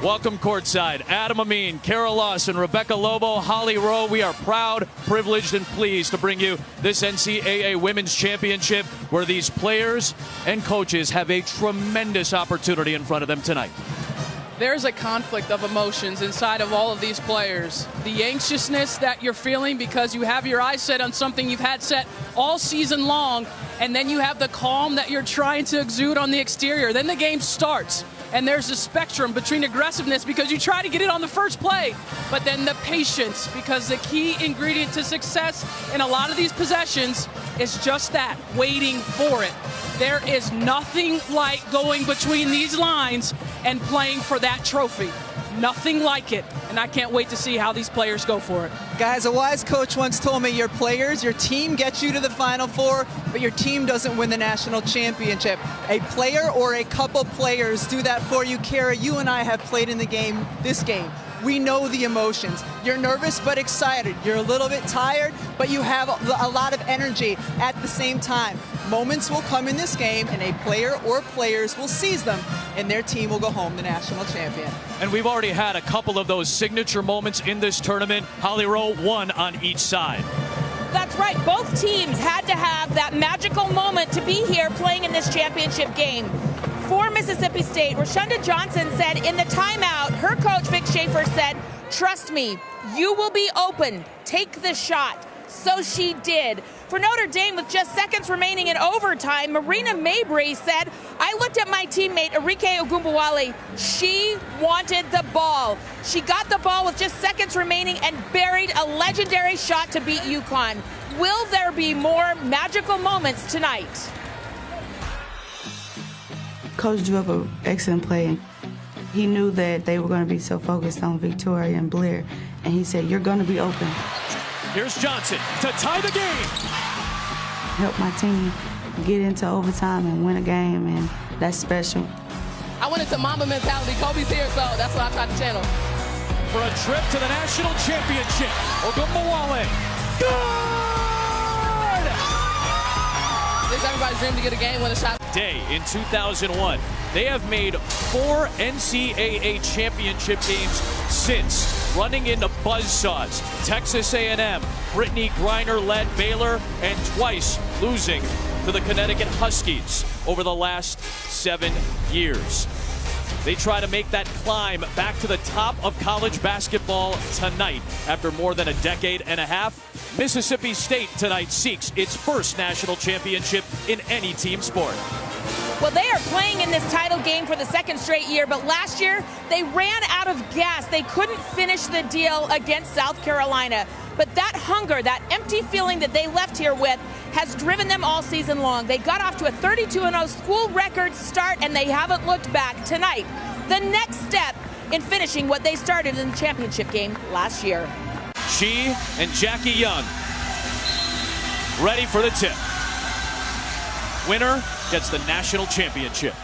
Welcome courtside, Adam Amin, Kara Lawson, Rebecca Lobo, Holly Rowe. We are proud, privileged, and pleased to bring you this NCAA Women's Championship, where these players and coaches have a tremendous opportunity in front of them tonight. There's a conflict of emotions inside of all of these players. The anxiousness that you're feeling because you have your eyes set on something you've had set all season long, and then you have the calm that you're trying to exude on the exterior. Then the game starts, and there's a spectrum between aggressiveness because you try to get it on the first play, but then the patience, because the key ingredient to success in a lot of these possessions is just that, waiting for it. There is nothing like going between these lines and playing for that trophy. Nothing like it, and I can't wait to see how these players go for it. Guys, a wise coach once told me your players, your team gets you to the Final Four, but your team doesn't win the national championship. A player or a couple players do that for you. Kara, you and I have played in the game, this game. We know the emotions. You're nervous but excited. You're a little bit tired, but you have a lot of energy at the same time. Moments will come in this game, and a player or players will seize them, and their team will go home the national champion. And we've already had a couple of those signature moments in this tournament. Holly Rowe, one on each side. That's right. Both teams had to have that magical moment to be here playing in this championship game. For Mississippi State, Rashunda Johnson said in the timeout, her coach Vic Schaefer said, "Trust me, you will be open. Take the shot." So she did. For Notre Dame, with just seconds remaining in overtime, Marina Mabry said, "I looked at my teammate, Arike Ogunbowale. She wanted the ball. She got the ball with just seconds remaining and buried a legendary shot to beat UConn." Will there be more magical moments tonight? Coach drew up an excellent play. He knew that they were going to be so focused on Victoria and Blair, and he said, "You're going to be open." Here's Johnson to tie the game. Help my team get into overtime and win a game, and that's special. I went into Mamba mentality. Kobe's here, so that's what I tried to channel. For a trip to the national championship, Ogunbowale. Good! It's everybody's dream to get a game, win a shot. Day in 2001. They have made 4 NCAA championship games since, running into buzzsaws. Texas A&M, Brittany Griner-led Baylor, and twice losing to the Connecticut Huskies over the last 7 years. They try to make that climb back to the top of college basketball tonight. After more than a decade and a half, Mississippi State tonight seeks its first national championship in any team sport. Well, they are playing in this title game for the second straight year, but last year they ran out of gas. They couldn't finish the deal against South Carolina. But that hunger, that empty feeling that they left here with has driven them all season long. They got off to a 32-0 school record start, and they haven't looked back. Tonight, the next step in finishing what they started in the championship game last year. She and Jackie Young ready for the tip. Winner gets the national championship.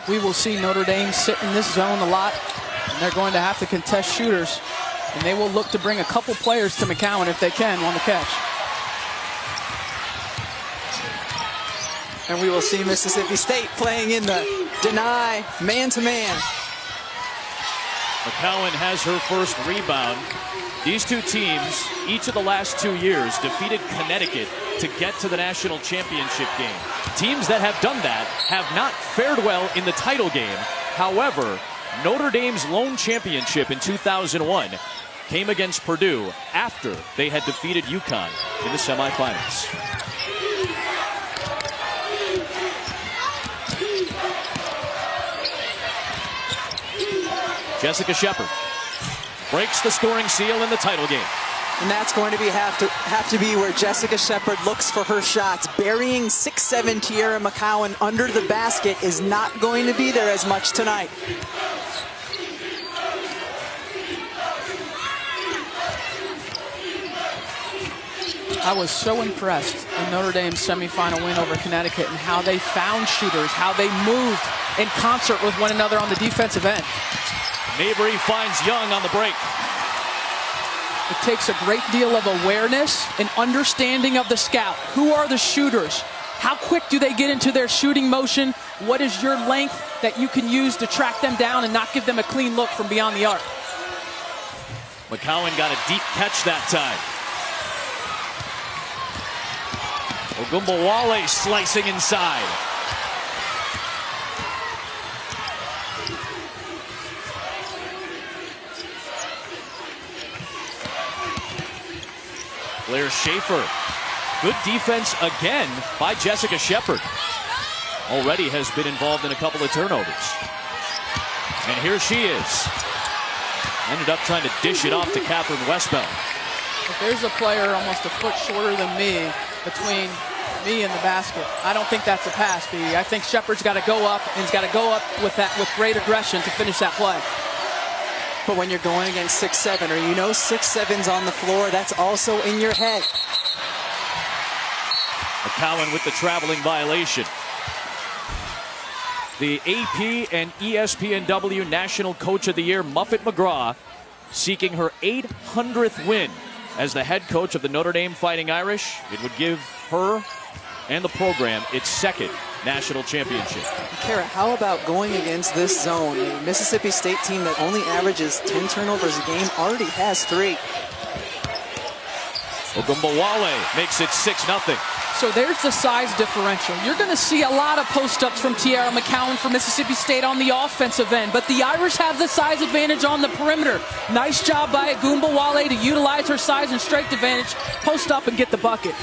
We will see Notre Dame sit in this zone a lot, and they're going to have to contest shooters, and they will look to bring a couple players to McCowan if they can on the catch. And we will see Mississippi State playing in the deny man-to-man. McCowan has her first rebound. These two teams, each of the last 2 years, defeated Connecticut to get to the national championship game. Teams that have done that have not fared well in the title game. However, Notre Dame's lone championship in 2001 came against Purdue after they had defeated UConn in the semifinals. Jessica Shepard breaks the scoring seal in the title game. And that's going to have to be where Jessica Shepard looks for her shots. Burying 6'7" Tiara McCowan under the basket is not going to be there as much tonight. I was so impressed in Notre Dame's semifinal win over Connecticut and how they found shooters, how they moved in concert with one another on the defensive end. Mabry finds Young on the break. It takes a great deal of awareness and understanding of the scout. Who are the shooters? How quick do they get into their shooting motion? What is your length that you can use to track them down and not give them a clean look from beyond the arc? McCowan got a deep catch that time. Ogumbawale slicing inside. Blair Schaefer. Good defense again by Jessica Shepard. Already has been involved in a couple of turnovers. And here she is. Ended up trying to dish it off to Catherine Westbell. If there's a player almost a foot shorter than me between me and the basket, I don't think that's a pass, B. I think Shepard's got to go up, and he's got to go up with great aggression to finish that play. But when you're going against 6'7", or you know 6'7's on the floor, that's also in your head. McCowan with the traveling violation. The AP and ESPNW National Coach of the Year, Muffet McGraw, seeking her 800th win as the head coach of the Notre Dame Fighting Irish. It would give her and the program its second national championship. Kara, how about going against this zone? A Mississippi State team that only averages 10 turnovers a game already has 3. Ogumbawale makes it 6-0. So there's the size differential. You're going to see a lot of post-ups from Tiara McCowan for Mississippi State on the offensive end, but the Irish have the size advantage on the perimeter. Nice job by Ogumbawale to utilize her size and strength advantage, post up and get the bucket.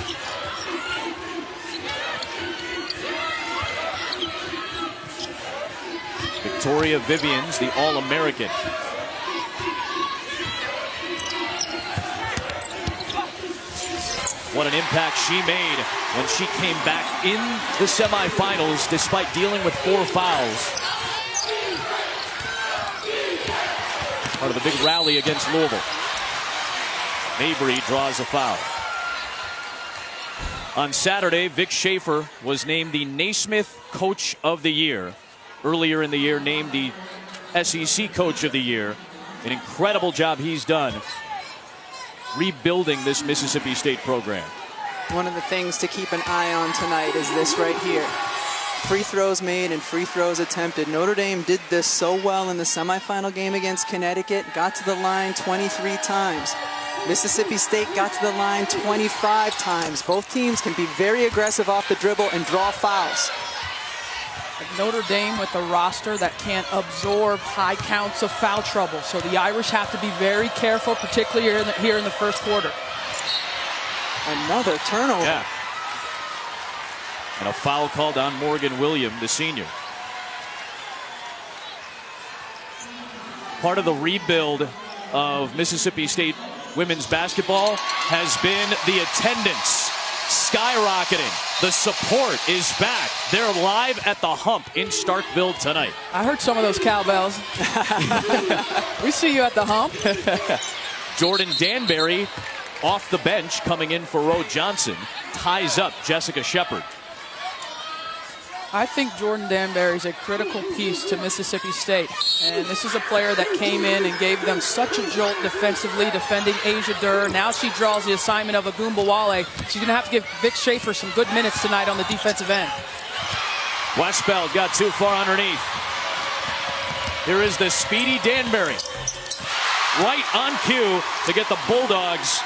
Victoria Vivians, the All-American. What an impact she made when she came back in the semifinals despite dealing with 4 fouls. Part of the big rally against Louisville. Mabry draws a foul. On Saturday, Vic Schaefer was named the Naismith Coach of the Year. Earlier in the year, named the SEC Coach of the Year. An incredible job he's done rebuilding this Mississippi State program. One of the things to keep an eye on tonight is this right here. Free throws made and free throws attempted. Notre Dame did this so well in the semifinal game against Connecticut. Got to the line 23 times. Mississippi State got to the line 25 times. Both teams can be very aggressive off the dribble and draw fouls. Notre Dame with a roster that can't absorb high counts of foul trouble. So the Irish have to be very careful, particularly here in the first quarter. Another turnover. Yeah. And a foul called on Morgan William, the senior. Part of the rebuild of Mississippi State women's basketball has been the attendance skyrocketing. The support is back. They're live at the Hump in Starkville tonight. I heard some of those cowbells. We see you at the Hump. Jordan Danbury off the bench coming in for Ro Johnson. Ties up Jessica Shepard. I think Jordan Danbury is a critical piece to Mississippi State. And this is a player that came in and gave them such a jolt defensively, defending Asia Durr. Now she draws the assignment of Ogumbawale. She's going to have to give Vic Schaefer some good minutes tonight on the defensive end. Westbell got too far underneath. Here is the speedy Danbury. Right on cue to get the Bulldogs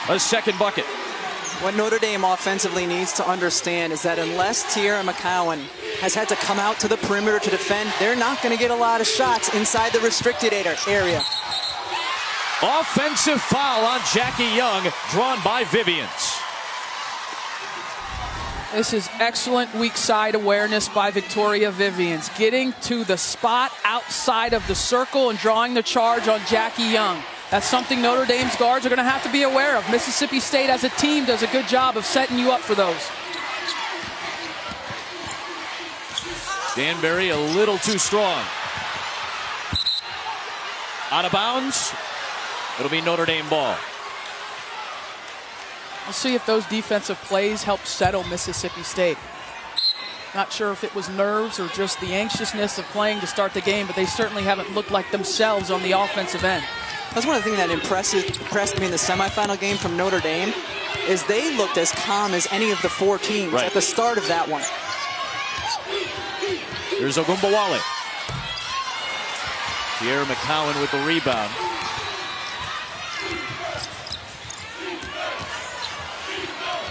a second bucket. What Notre Dame offensively needs to understand is that unless Tiara McCowan has had to come out to the perimeter to defend, they're not going to get a lot of shots inside the restricted area. Offensive foul on Jackie Young, drawn by Vivians. This is excellent weak side awareness by Victoria Vivians, getting to the spot outside of the circle and drawing the charge on Jackie Young. That's something Notre Dame's guards are going to have to be aware of. Mississippi State as a team does a good job of setting you up for those. Danbury a little too strong. Out of bounds. It'll be Notre Dame ball. We'll see if those defensive plays help settle Mississippi State. Not sure if it was nerves or just the anxiousness of playing to start the game, but they certainly haven't looked like themselves on the offensive end. That's one of the things that impressed me in the semifinal game from Notre Dame, is they looked as calm as any of the 4 teams at the start of that one. Here's Ogumbawale. Teaira McCowan with the rebound.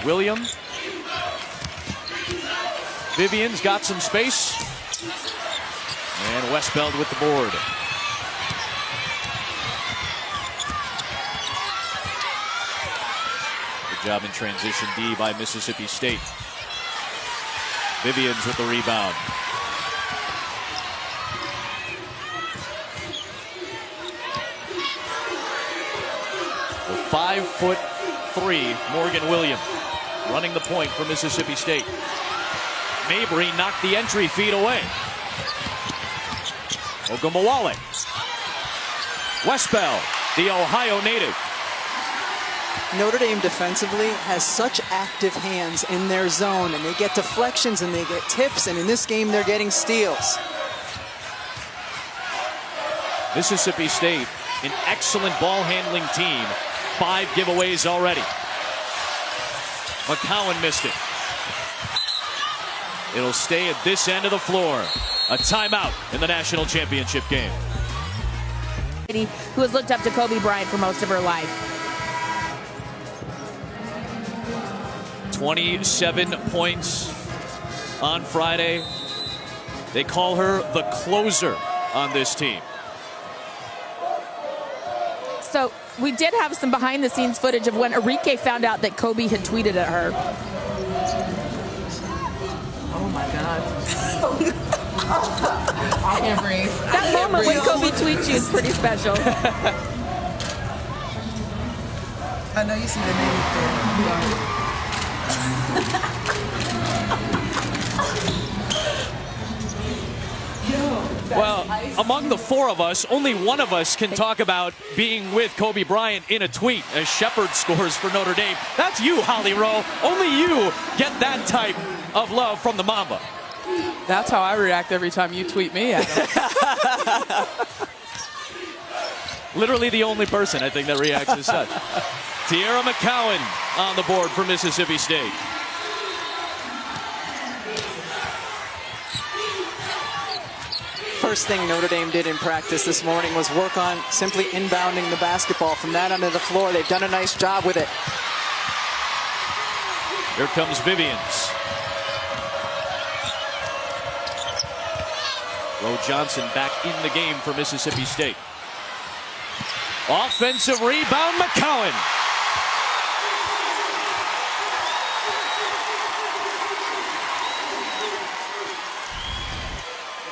William. Vivian's got some space. And Westbeld with the board. Good job in transition D by Mississippi State. Vivian's with the rebound. The 5'3" Morgan Williams running the point for Mississippi State. Mabry knocked the entry feed away. Ogumbawale. Westbeld, the Ohio native. Notre Dame defensively has such active hands in their zone, and they get deflections and they get tips, and in this game they're getting steals. Mississippi State, an excellent ball handling team. 5 giveaways already. McCowan missed it. It'll stay at this end of the floor. A timeout in the national championship game. Who has looked up to Kobe Bryant for most of her life. 27 points on Friday. They call her the closer on this team. So we did have some behind the scenes footage of when Enrique found out that Kobe had tweeted at her. Oh my God. I can't breathe. That moment when Kobe tweets you is pretty special. I know you see the name there. Well, among the 4 of us, only one of us can talk about being with Kobe Bryant in a tweet as Shepard scores for Notre Dame. That's you, Holly Rowe. Only you get that type of love from the Mamba. That's how I react every time you tweet me, Adam. Literally the only person I think that reacts as such. Teaira McCowan on the board for Mississippi State. First thing Notre Dame did in practice this morning was work on simply inbounding the basketball from that end of the floor. They've done a nice job with it. Here comes Vivians. Roe Johnson back in the game for Mississippi State. Offensive rebound, McCowan.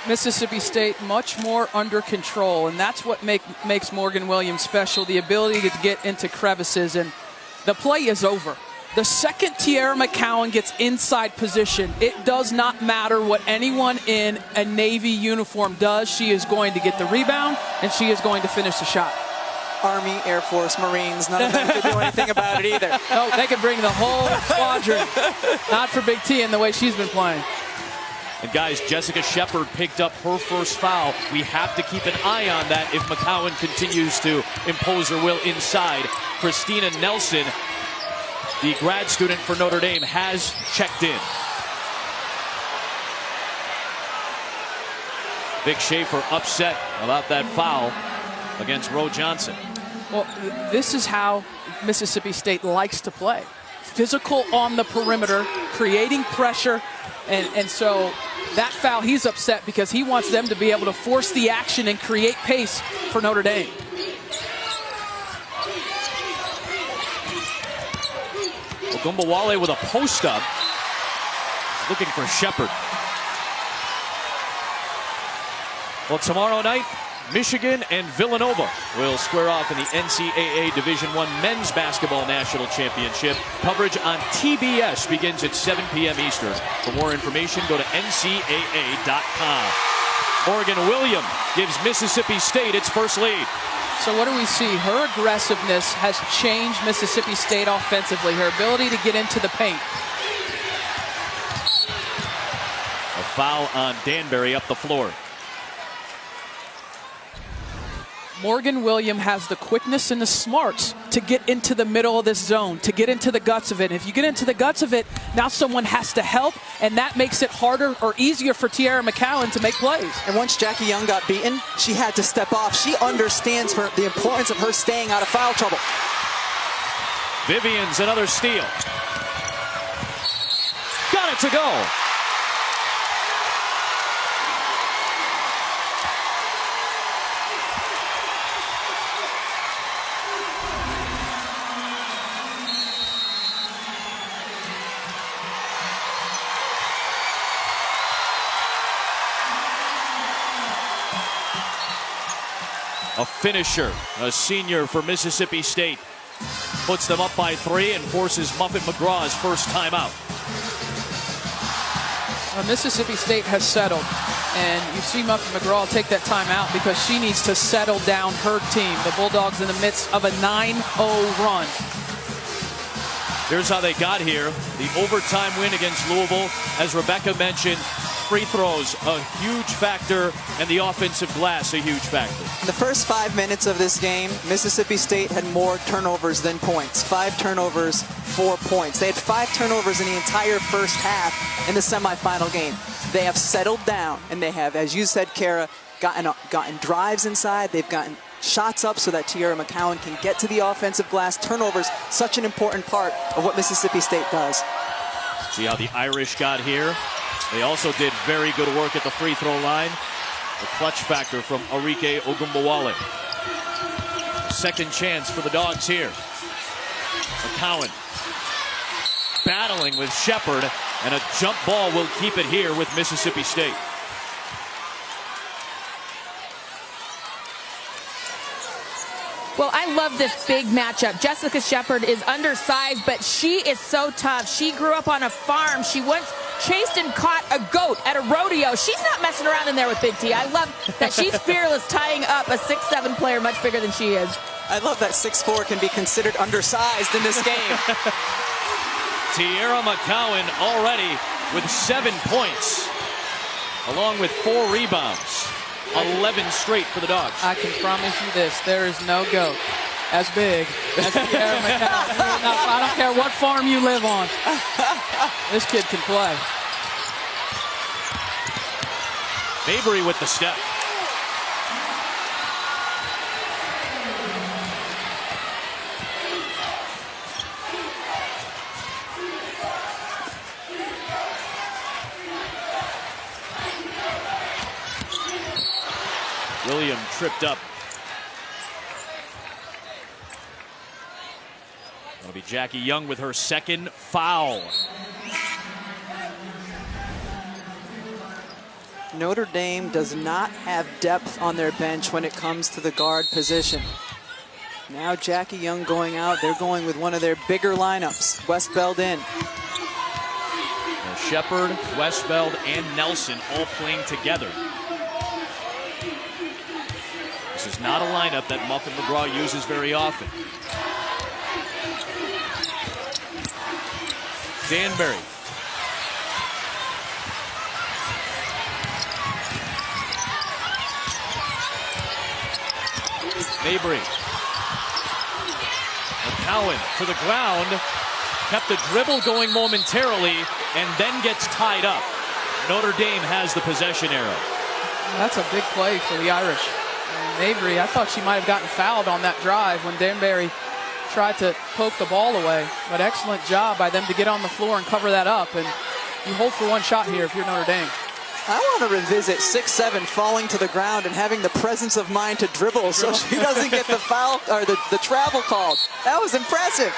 Mississippi State much more under control, and that's what makes Morgan Williams special, the ability to get into crevices, and the play is over. The second Teaira McCowan gets inside position, it does not matter what anyone in a Navy uniform does. She is going to get the rebound, and she is going to finish the shot. Army, Air Force, Marines, none of them could do anything about it either. No, they could bring the whole squadron. Not for Big T in the way she's been playing. And guys, Jessica Shepard picked up her first foul. We have to keep an eye on that if McCowan continues to impose her will inside. Christina Nelson, the grad student for Notre Dame, has checked in. Vic Schaefer upset about that foul against Roe Johnson. Well, this is how Mississippi State likes to play. Physical on the perimeter, creating pressure, and so that foul, he's upset because he wants them to be able to force the action and create pace for Notre Dame. Ogumbawale with a post-up, looking for Shepard. Well, tomorrow night, Michigan and Villanova will square off in the NCAA Division I Men's Basketball National Championship. Coverage on TBS begins at 7 p.m. Eastern. For more information, go to ncaa.com. Morgan Williams gives Mississippi State its first lead. So what do we see? Her aggressiveness has changed Mississippi State offensively. Her ability to get into the paint. A foul on Danbury up the floor. Morgan Williams has the quickness and the smarts to get into the middle of this zone, to get into the guts of it. And if you get into the guts of it, now someone has to help, and that makes it harder or easier for Tiara McCowan to make plays. And once Jackie Young got beaten, she had to step off. She understands the importance of her staying out of foul trouble. Vivian's another steal. Got it to go. A finisher, a senior for Mississippi State, puts them up by 3 and forces Muffet McGraw's first timeout. Mississippi State has settled, and you see Muffet McGraw take that timeout because she needs to settle down her team. The Bulldogs in the midst of a 9-0 run. Here's how they got here. The overtime win against Louisville, as Rebecca mentioned. Free throws, a huge factor, and the offensive glass, a huge factor. In the first 5 minutes of this game, Mississippi State had more turnovers than points. 5 turnovers, 4 points. They had 5 turnovers in the entire first half in the semifinal game. They have settled down, and they have, as you said, Kara, gotten drives inside. They've gotten shots up so that Tiara McCowan can get to the offensive glass. Turnovers, such an important part of what Mississippi State does. See how the Irish got here. They also did very good work at the free throw line. The clutch factor from Arike Ogunbowale. Second chance for the Dogs here. McCowan battling with Shepard, and a jump ball will keep it here with Mississippi State. Well, I love this big matchup. Jessica Shepard is undersized, but she is so tough. She grew up on a farm. She once chased and caught a goat at a rodeo. She's not messing around in there with Big T. I love that she's fearless, tying up a 6'7" player much bigger than she is. I love that 6'4" can be considered undersized in this game. Tiara McCowan already with 7 points, along with 4 rebounds. 11 straight for the Dogs. I can promise you this, there is no goat as big as Tiara McCowan. I don't care what farm you live on. This kid can play. Mabry with the step. William tripped up. That'll be Jackie Young with her second foul. Notre Dame does not have depth on their bench when it comes to the guard position. Now Jackie Young going out. They're going with one of their bigger lineups. Westbeld in. Shepard, Westbeld, and Nelson all playing together. This is not a lineup that Muffet McGraw uses very often. Danbury. Mabry. McCowan to the ground. Kept the dribble going momentarily and then gets tied up. Notre Dame has the possession arrow. That's a big play for the Irish. Mabry, I thought she might have gotten fouled on that drive when Danbury tried to poke the ball away. But excellent job by them to get on the floor and cover that up. And you hold for one shot here if you're Notre Dame. I want to revisit 6'7" falling to the ground and having the presence of mind to dribble so she doesn't get the foul or the travel called. That was impressive.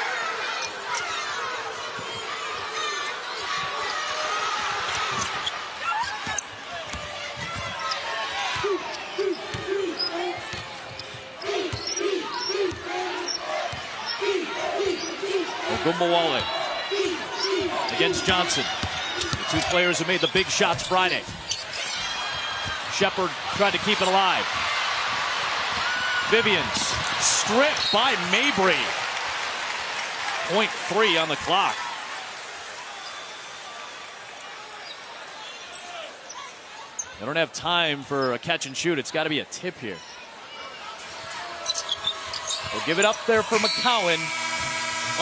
Ogunbowale against Johnson. The two players who made the big shots Friday. Shepard tried to keep it alive. Vivian's stripped by Mabry. 0.3 on the clock. They don't have time for a catch and shoot. It's got to be a tip here. They'll give it up there for McCowan.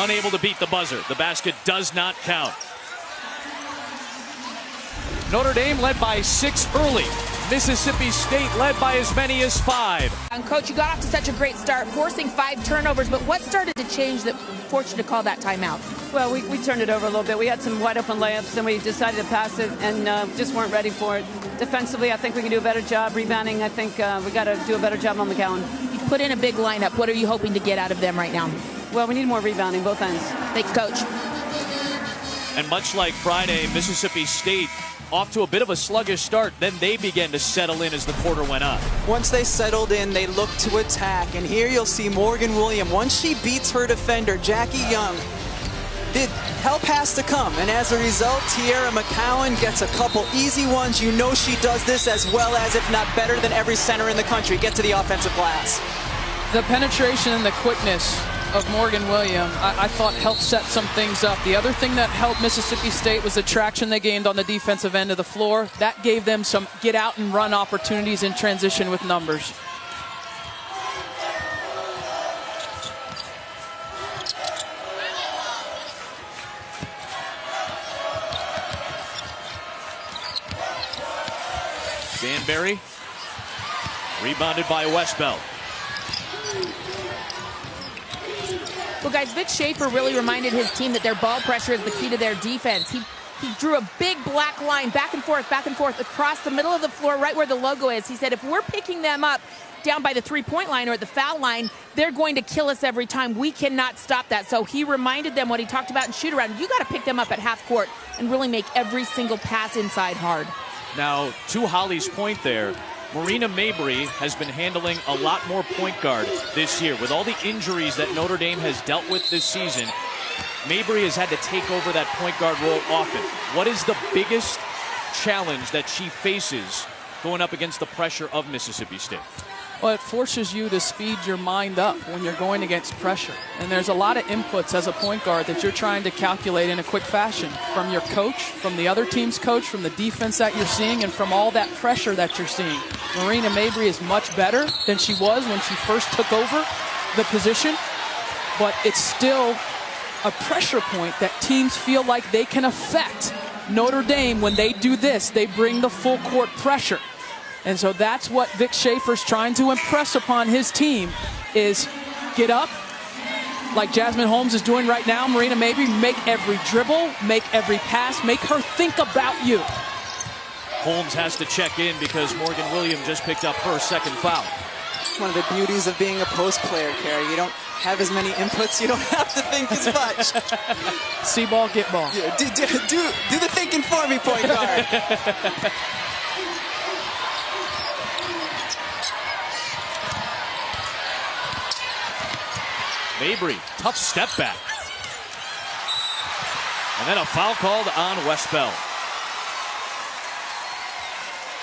Unable to beat the buzzer. The basket does not count. Notre Dame led by 6 early. Mississippi State led by as many as 5. And Coach, you got off to such a great start, forcing 5 turnovers, but what started to change that forced you to call that timeout? Well, we turned it over a little bit. We had some wide open layups, and we decided to pass it, and just weren't ready for it. Defensively, I think we can do a better job. Rebounding, I think we got to do a better job on McCowan. You put in a big lineup. What are you hoping to get out of them right now? Well, we need more rebounding, both ends. Thanks, Coach. And much like Friday, Mississippi State off to a bit of a sluggish start, then they began to settle in as the quarter went on. Once they settled in, they looked to attack, and here you'll see Morgan Williams. Once she beats her defender, Jackie Young, help has to come, and as a result, Tiara McCowan gets a couple easy ones. You know she does this as well as, if not better than, every center in the country. Get to the offensive glass. The penetration and the quickness of Morgan Williams, I thought helped set some things up. The other thing that helped Mississippi State was the traction they gained on the defensive end of the floor. That gave them some get out and run opportunities in transition with numbers. Danbury, rebounded by Westbelt. Well, guys, Vic Schaefer really reminded his team that their ball pressure is the key to their defense. He drew a big black line back and forth across the middle of the floor, right where the logo is. He said, if we're picking them up down by the three-point line or at the foul line, they're going to kill us every time. We cannot stop that. So he reminded them what he talked about in shoot-around. You got to pick them up at half court and really make every single pass inside hard. Now, to Holly's point there, Marina Mabry has been handling a lot more point guard this year. With all the injuries that Notre Dame has dealt with this season, Mabry has had to take over that point guard role often. What is the biggest challenge that she faces going up against the pressure of Mississippi State? Well, it forces you to speed your mind up when you're going against pressure. And there's a lot of inputs as a point guard that you're trying to calculate in a quick fashion from your coach, from the other team's coach, from the defense that you're seeing, and from all that pressure that you're seeing. Marina Mabry is much better than she was when she first took over the position, but it's still a pressure point that teams feel like they can affect. Notre Dame, when they do this, they bring the full court pressure. And so that's what Vic Schaefer's trying to impress upon his team is get up, like Jasmine Holmes is doing right now. Marina Mabry, make every dribble, make every pass, make her think about you. Holmes has to check in because Morgan Williams just picked up her second foul. One of the beauties of being a post player, Carrie. You don't have as many inputs. You don't have to think as much. See ball, get ball. Yeah, do the thinking for me, point guard. Mabry, tough step back. And then a foul called on Westbelt.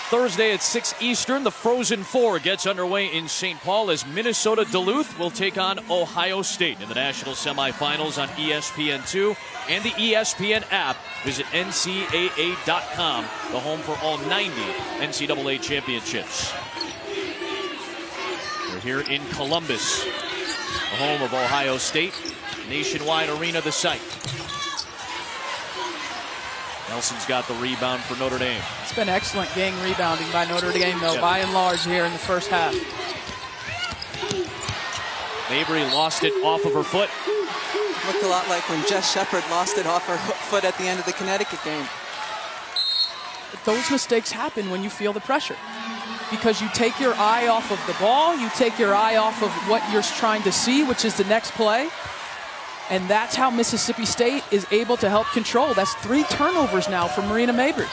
Thursday at 6 Eastern, the Frozen Four gets underway in St. Paul as Minnesota Duluth will take on Ohio State in the national semifinals on ESPN2 and the ESPN app. Visit ncaa.com, the home for all 90 NCAA championships. We're here in Columbus, the home of Ohio State. Nationwide Arena, the site. Nelson's got the rebound for Notre Dame. It's been excellent gang rebounding by Notre Dame, though, by and large here in the first half. Mabry lost it off of her foot. Looked a lot like when Jess Shepard lost it off her foot at the end of the Connecticut game. Those mistakes happen when you feel the pressure, because you take your eye off of the ball, you take your eye off of what you're trying to see, which is the next play. And that's how Mississippi State is able to help control. That's 3 turnovers now for Marina Mabry.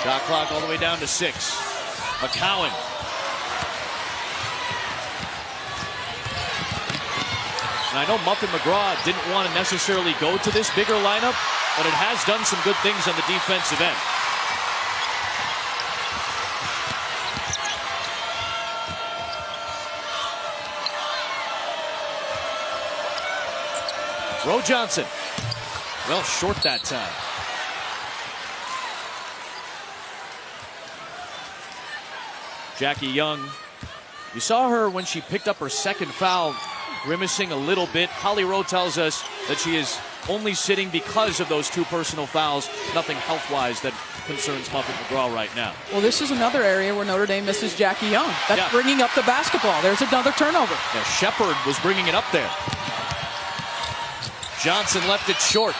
Shot clock all the way down to 6. McCowan. And I know Muffin McGraw didn't want to necessarily go to this bigger lineup, but it has done some good things on the defensive end. Roe Johnson. Well, short that time. Jackie Young. You saw her when she picked up her second foul, grimacing a little bit. Holly Rowe tells us that she is only sitting because of those 2 personal fouls. Nothing health-wise that concerns Muffet McGraw right now. Well, this is another area where Notre Dame misses Jackie Young. That's bringing up the basketball. There's another turnover. Yeah, Shepard was bringing it up there. Johnson left it short.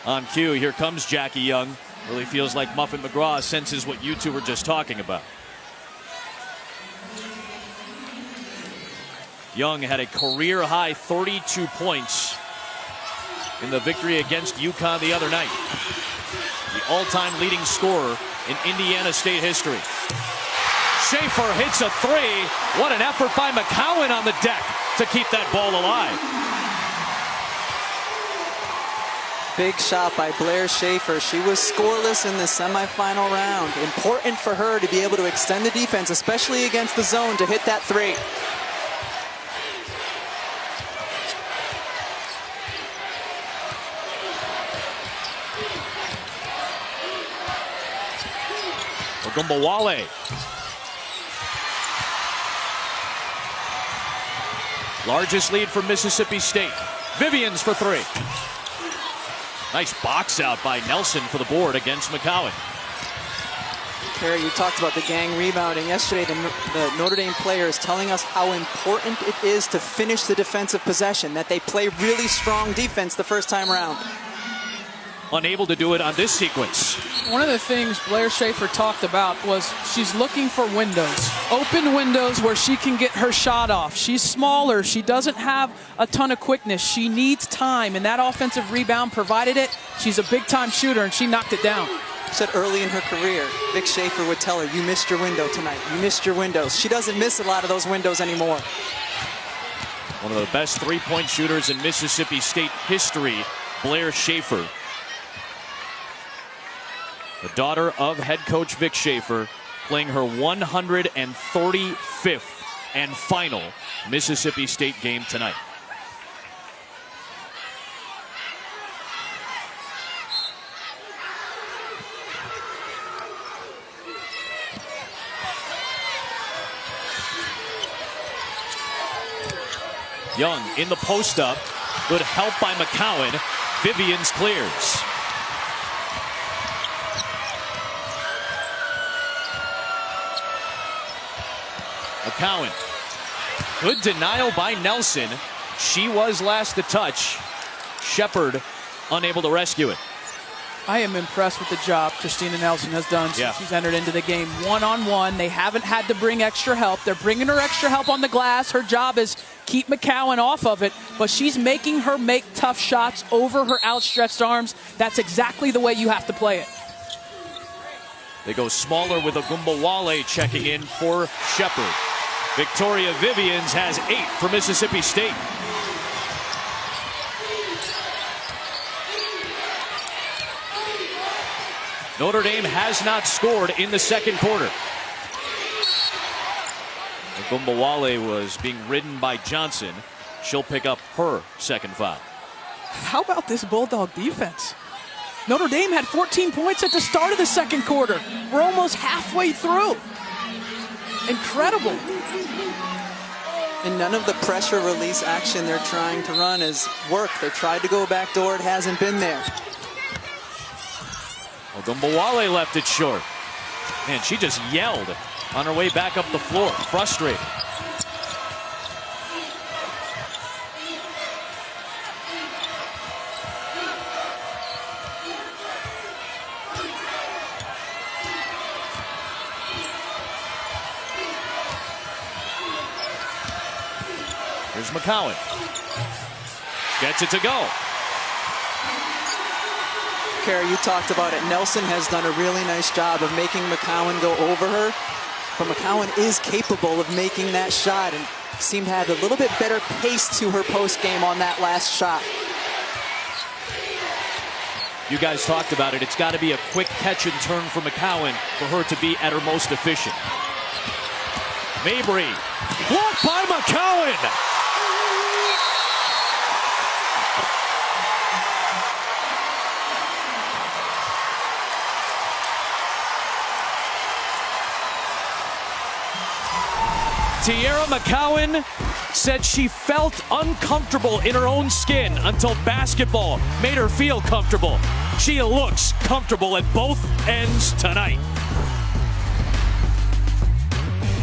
On cue, here comes Jackie Young. Really feels like Muffet McGraw senses what you two were just talking about. Young had a career-high 32 points in the victory against UConn the other night. The all-time leading scorer in Indiana State history. Schaefer hits a 3. What an effort by McCowan on the deck to keep that ball alive. Big shot by Blair Schaefer. She was scoreless in the semifinal round. Important for her to be able to extend the defense, especially against the zone, to hit that 3. Ogumbawale. Largest lead for Mississippi State. Vivians for 3. Nice box out by Nelson for the board against McCowan. Carrie, you talked about the gang rebounding. Yesterday, the Notre Dame players telling us how important it is to finish the defensive possession, that they play really strong defense the first time around. Unable to do it on this sequence. One of the things Blair Schaefer talked about was she's looking for windows. Open windows where she can get her shot off. She's smaller. She doesn't have a ton of quickness. She needs time, and that offensive rebound provided it. She's a big-time shooter, and she knocked it down. Said early in her career, Vic Schaefer would tell her, you missed your window tonight. You missed your windows. She doesn't miss a lot of those windows anymore. One of the best three-point shooters in Mississippi State history, Blair Schaefer. The daughter of head coach Vic Schaefer, playing her 135th and final Mississippi State game tonight. Young in the post up. Good help by McCowan. Vivians clears. McCowan. Good denial by Nelson. She was last to touch. Shepard unable to rescue it. I am impressed with the job Christina Nelson has done since she's entered into the game. One-on-one. They haven't had to bring extra help. They're bringing her extra help on the glass. Her job is keep McCowan off of it, but she's making her make tough shots over her outstretched arms. That's exactly the way you have to play it. They go smaller with Ogumbawale checking in for Shepard. Victoria Vivians has 8 for Mississippi State. Notre Dame has not scored in the second quarter. Ogumbawale was being ridden by Johnson. She'll pick up her second foul. How about this Bulldog defense? Notre Dame had 14 points at the start of the second quarter. We're almost halfway through. Incredible. And none of the pressure release action they're trying to run has worked. They tried to go backdoor. It hasn't been there. Ogumbawale left it short. Man, she just yelled on her way back up the floor. Frustrated. Here's McCowan. Gets it to go. Kara, you talked about it. Nelson has done a really nice job of making McCowan go over her. But McCowan is capable of making that shot and seemed to have a little bit better pace to her post game on that last shot. You guys talked about it. It's got to be a quick catch and turn for McCowan for her to be at her most efficient. Mabry, blocked by McCowan. Tiara McCowan said she felt uncomfortable in her own skin until basketball made her feel comfortable. She looks comfortable at both ends tonight.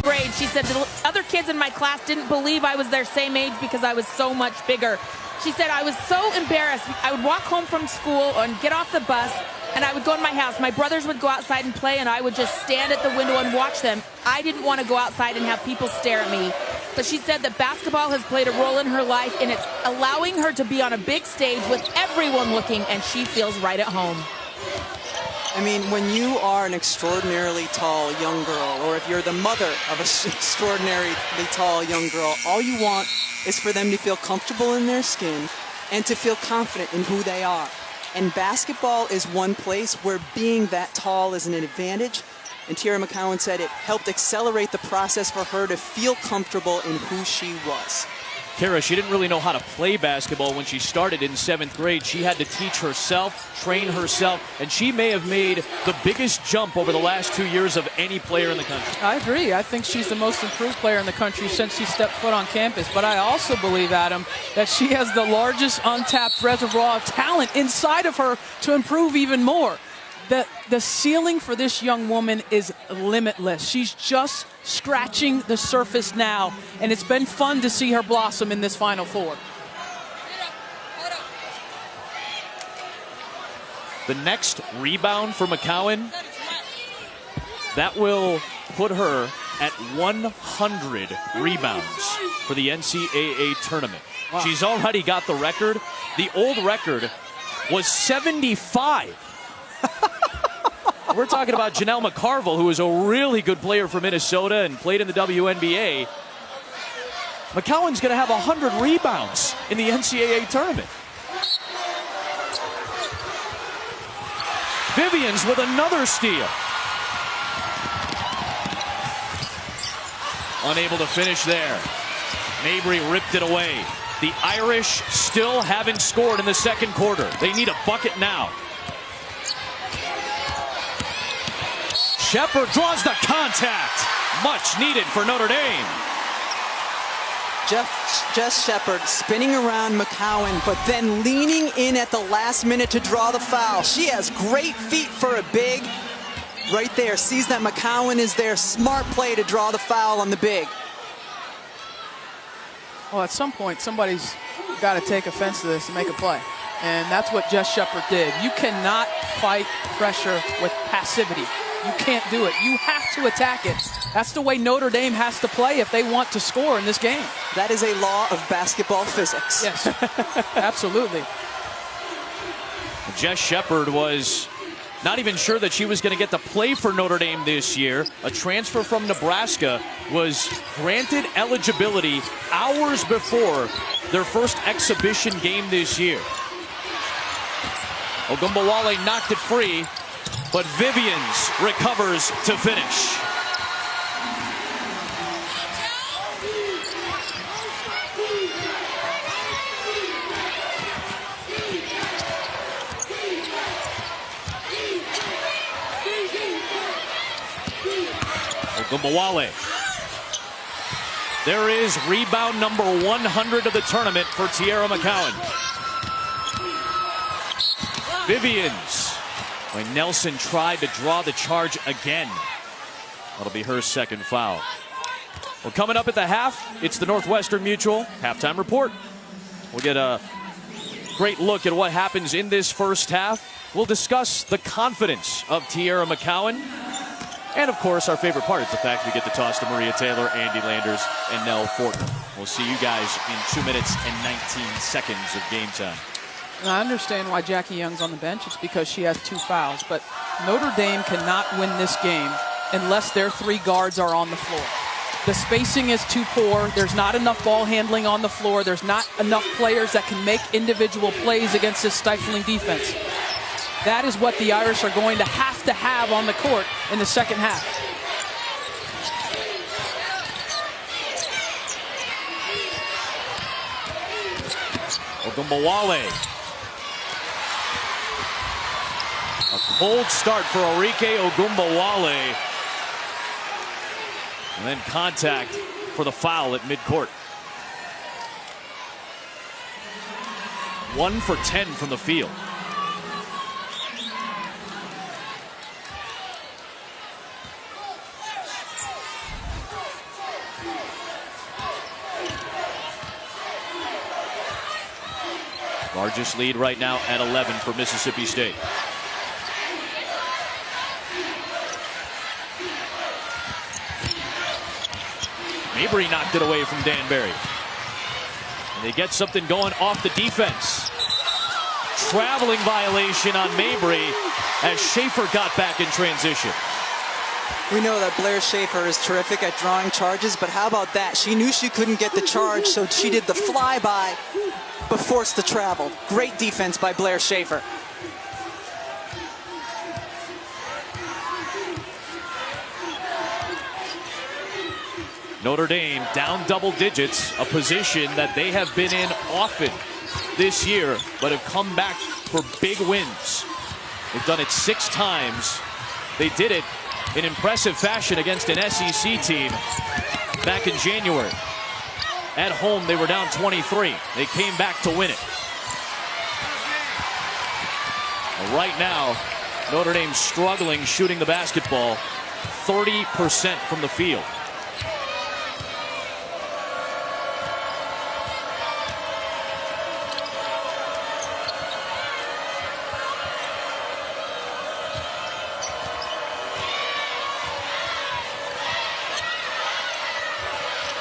Grade, she said the other kids in my class didn't believe I was their same age because I was so much bigger. She said I was so embarrassed. I would walk home from school and get off the bus, and I would go to my house. My brothers would go outside and play, and I would just stand at the window and watch them. I didn't want to go outside and have people stare at me. But she said that basketball has played a role in her life, and it's allowing her to be on a big stage with everyone looking, and she feels right at home. I mean, when you are an extraordinarily tall young girl, or if you're the mother of an extraordinarily tall young girl, all you want is for them to feel comfortable in their skin and to feel confident in who they are. And basketball is one place where being that tall is an advantage. And Tiara McCowan said it helped accelerate the process for her to feel comfortable in who she was. Kara, she didn't really know how to play basketball when she started in 7th grade. She had to teach herself, train herself, and she may have made the biggest jump over the last 2 years of any player in the country. I agree. I think she's the most improved player in the country since she stepped foot on campus. But I also believe, Adam, that she has the largest untapped reservoir of talent inside of her to improve even more. The ceiling for this young woman is limitless. She's just scratching the surface now, and it's been fun to see her blossom in this Final Four. The next rebound for McCowan, that will put her at 100 rebounds for the NCAA tournament. Wow. She's already got the record. The old record was 75. We're talking about Janelle McCarville, who is a really good player for Minnesota and played in the WNBA. McCowan's going to have 100 rebounds in the NCAA tournament. Vivians with another steal. Unable to finish there. Mabry ripped it away. The Irish still haven't scored in the second quarter. They need a bucket now. Shepard draws the contact. Much needed for Notre Dame. Jess Shepard spinning around McCowan, but then leaning in at the last minute to draw the foul. She has great feet for a big. Right there, sees that McCowan is there. Smart play to draw the foul on the big. Well, at some point, somebody's got to take offense to this and make a play. And that's what Jess Shepard did. You cannot fight pressure with passivity. You can't do it. You have to attack it. That's the way Notre Dame has to play if they want to score in this game. That is a law of basketball physics. Yes, absolutely. Jess Shepard was not even sure that she was going to get to play for Notre Dame this year. A transfer from Nebraska was granted eligibility hours before their first exhibition game this year. Ogumbawale knocked it free, but Vivians recovers to finish. Ogumbawale. There is rebound number 100 of the tournament for Tiara McCowan. Vivians, when Nelson tried to draw the charge again. That'll be her second foul. Well, coming up at the half, it's the Northwestern Mutual halftime report. We'll get a great look at what happens in this first half. We'll discuss the confidence of Tiara McCowan. And, of course, our favorite part is the fact we get to toss to Maria Taylor, Andy Landers, and Nell Fortner. We'll see you guys in 2 minutes and 19 seconds of game time. And I understand why Jackie Young's on the bench. It's because she has 2 fouls. But Notre Dame cannot win this game unless their 3 guards are on the floor. The spacing is too poor. There's not enough ball handling on the floor. There's not enough players that can make individual plays against this stifling defense. That is what the Irish are going to have on the court in the second half. Ogumbawale. A cold start for Arike Ogumbawale. And then contact for the foul at midcourt. 1 for 10 from the field. Largest lead right now at 11 for Mississippi State. Mabry knocked it away from Danbury. And they get something going off the defense. Traveling violation on Mabry as Schaefer got back in transition. We know that Blair Schaefer is terrific at drawing charges, but how about that? She knew she couldn't get the charge, so she did the flyby, but forced the travel. Great defense by Blair Schaefer. Notre Dame down double digits, a position that they have been in often this year, but have come back for big wins. They've done it 6 times. They did it in impressive fashion against an SEC team back in January. At home, they were down 23. They came back to win it. Right now, Notre Dame struggling shooting the basketball, 30% from the field.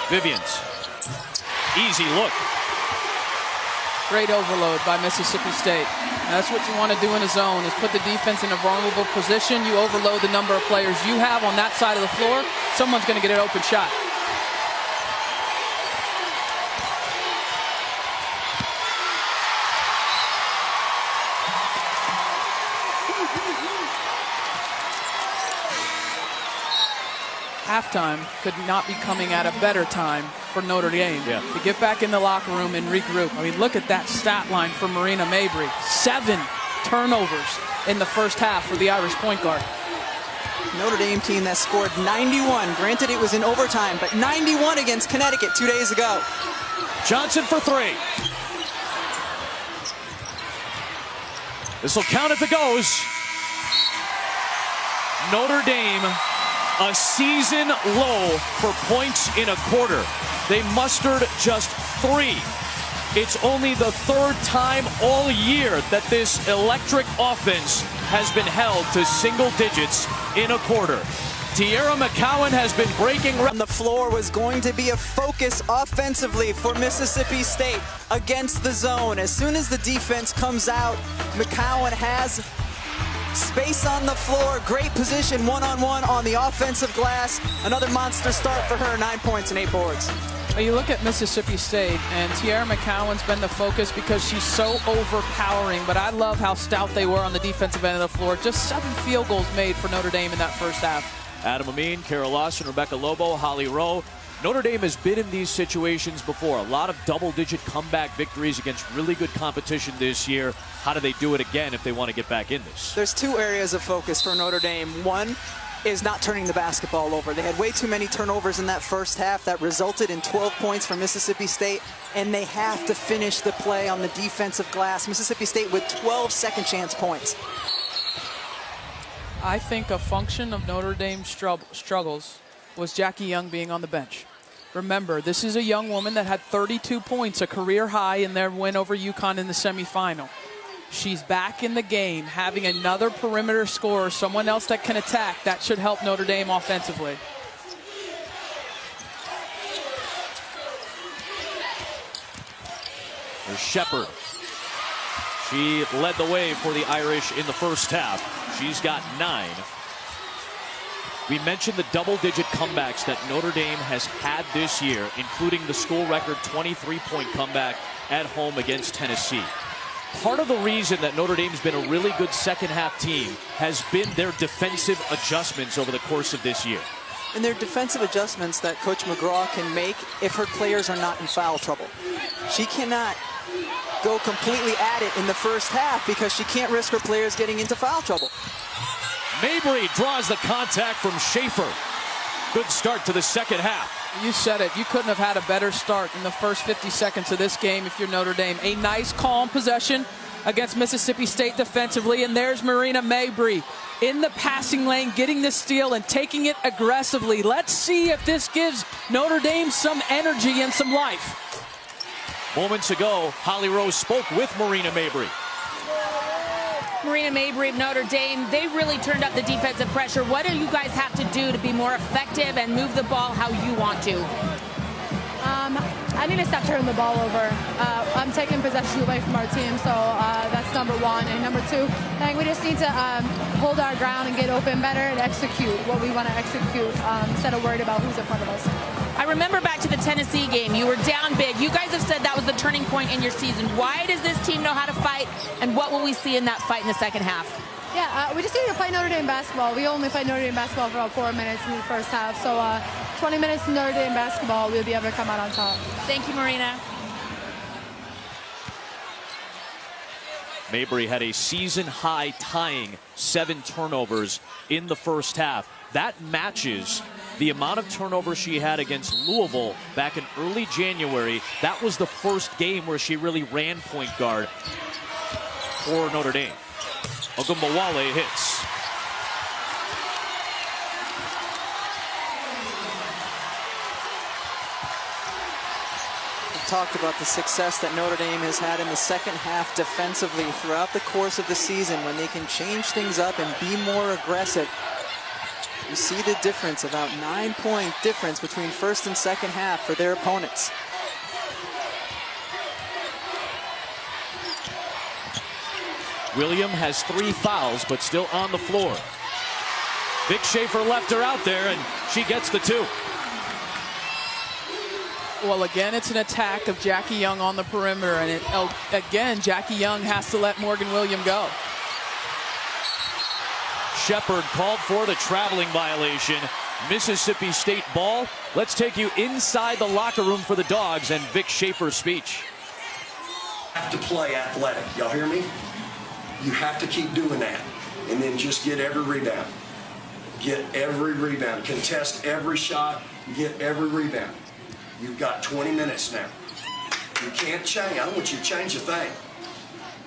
Vivians, easy look. Great overload by Mississippi State. That's what you want to do in a zone, is put the defense in a vulnerable position. You overload the number of players you have on that side of the floor. Someone's going to get an open shot. Halftime could not be coming at a better time for Notre Dame to get back in the locker room and regroup. I mean, look at that stat line for Marina Mabry. 7 turnovers in the first half for the Irish point guard. Notre Dame team that scored 91. Granted, it was in overtime, but 91 against Connecticut 2 days ago. Johnson for 3. This will count if it goes. Notre Dame, a season low for points in a quarter. They mustered just 3. It's only the 3rd time all year that this electric offense has been held to single digits in a quarter. Tierra McCowan has been breaking. On the floor was going to be a focus offensively for Mississippi State against the zone. As soon as the defense comes out, McCowan has space on the floor, great position one-on-one on the offensive glass. Another monster start for her, 9 points and 8 boards. Well, you look at Mississippi State, and Tierra McCowan's been the focus because she's so overpowering, but I love how stout they were on the defensive end of the floor. Just 7 field goals made for Notre Dame in that first half. Adam Amin, Kara Lawson, Rebecca Lobo, Holly Rowe. Notre Dame has been in these situations before. A lot of double-digit comeback victories against really good competition this year. How do they do it again if they want to get back in this? There's 2 areas of focus for Notre Dame. One is not turning the basketball over. They had way too many turnovers in that first half that resulted in 12 points for Mississippi State, and they have to finish the play on the defensive glass. Mississippi State with 12 second chance points. I think a function of Notre Dame's struggles was Jackie Young being on the bench. Remember, this is a young woman that had 32 points, a career high in their win over UConn in the semifinal. She's back in the game, having another perimeter scorer, someone else that can attack. That should help Notre Dame offensively. There's Shepard. She led the way for the Irish in the first half. She's got 9. We mentioned the double-digit comebacks that Notre Dame has had this year, including the school record 23-point comeback at home against Tennessee. Part of the reason that Notre Dame's been a really good second-half team has been their defensive adjustments over the course of this year. And they're defensive adjustments that Coach McGraw can make if her players are not in foul trouble. She cannot go completely at it in the first half because she can't risk her players getting into foul trouble. Mabry draws the contact from Schaefer. Good start to the second half. You said it. You couldn't have had a better start in the first 50 seconds of this game if you're Notre Dame. A nice, calm possession against Mississippi State defensively, and there's Marina Mabry in the passing lane, getting the steal and taking it aggressively. Let's see if this gives Notre Dame some energy and some life. Moments ago, Holly Rose spoke with Marina Mabry. Marina Mabry of Notre Dame, they really turned up the defensive pressure. What do you guys have to do to be more effective and move the ball how you want to? I need to stop turning the ball over. I'm taking possession away from our team, so that's number one. And number two, I think we just need to hold our ground and get open better and execute what we want to execute instead of worried about who's in front of us. I remember back to the Tennessee game. You were down big. You guys have said that was the turning point in your season. Why does this team know how to fight, and what will we see in that fight in the second half? Yeah, we just need to play Notre Dame basketball. We only played Notre Dame basketball for about 4 minutes in the first half. So 20 minutes of Notre Dame basketball, we'll be able to come out on top. Thank you, Marina. Mabry had a season-high tying 7 turnovers in the first half. That matches the amount of turnovers she had against Louisville back in early January. That was the first game where she really ran point guard for Notre Dame. Ogunbowale hits. We talked about the success that Notre Dame has had in the second half defensively throughout the course of the season when they can change things up and be more aggressive. You see the difference, about 9-point difference between first and second half for their opponents. William has 3 fouls, but still on the floor. Vic Schaefer left her out there, and she gets the 2. Well, again, it's an attack of Jackie Young on the perimeter, and again, Jackie Young has to let Morgan William go. Shepard called for the traveling violation. Mississippi State ball. Let's take you inside the locker room for the Dogs and Vic Schaefer's speech. Have to play athletic. Y'all hear me? You have to keep doing that. And then just get every rebound. Get every rebound. Contest every shot. Get every rebound. You've got 20 minutes now. You can't change. I don't want you to change a thing.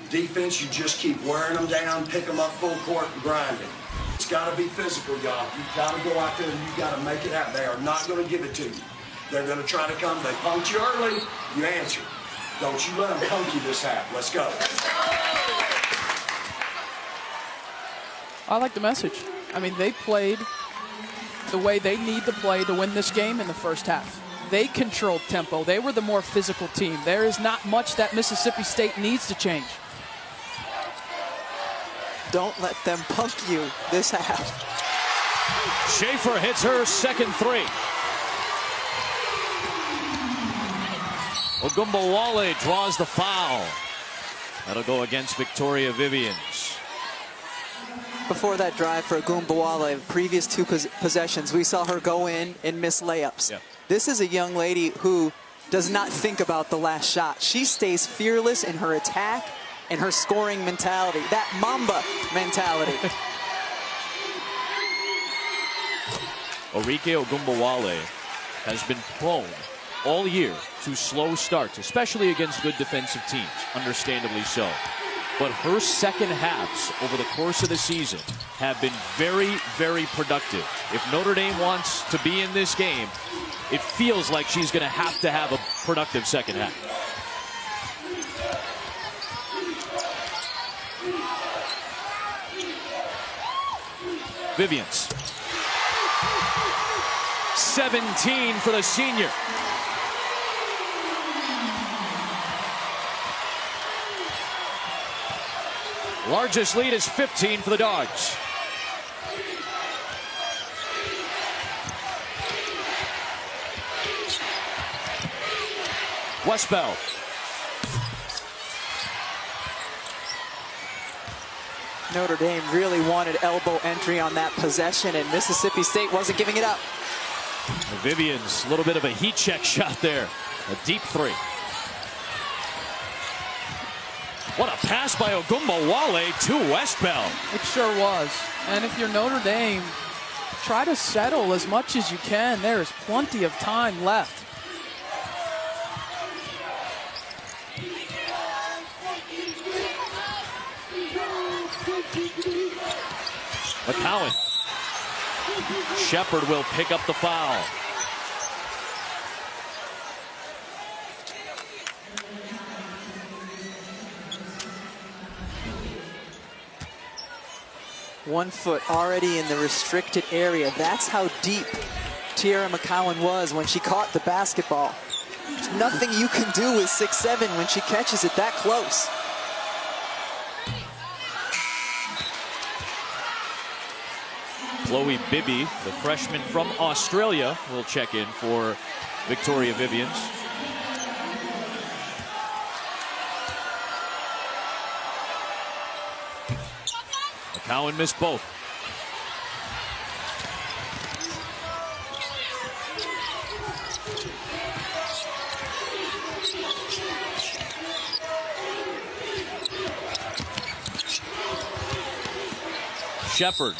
Defense, you just keep wearing them down, pick them up full court, and grinding. It's got to be physical, y'all. You've got to go out there and you've got to make it out. They are not going to give it to you. They're going to try to come. They punked you early. You answer. Don't you let them punk you this half. Let's go. I like the message. I mean, they played the way they need to play to win this game in the first half. They controlled tempo. They were the more physical team. There is not much that Mississippi State needs to change. Don't let them punk you this half. Schaefer hits her second 3. Ogunbowale draws the foul. That'll go against Victoria Vivians. Before that drive for Ogunbowale, previous 2 possessions, we saw her go in and miss layups. Yeah. This is a young lady who does not think about the last shot. She stays fearless in her attack and her scoring mentality, that Mamba mentality. Orike Ogunbowale has been prone all year to slow starts, especially against good defensive teams, understandably so. But her second halves over the course of the season have been very, very productive. If Notre Dame wants to be in this game, it feels like she's going to have a productive second half. Vivians. 17 for the senior. Largest lead is 15 for the Dogs. Westbell. Notre Dame really wanted elbow entry on that possession, and Mississippi State wasn't giving it up. Vivians, a little bit of a heat check shot there. A deep 3. What a pass by Ogumbawale to Westbell. It sure was. And if you're Notre Dame, try to settle as much as you can. There is plenty of time left. McCowan. Shepard will pick up the foul. One foot already in the restricted area. That's how deep Tiara McCowan was when she caught the basketball. There's nothing you can do with 6'7" when she catches it that close. Chloe Bibby, the freshman from Australia, will check in for Victoria Vivians. McCowan missed both. Shepard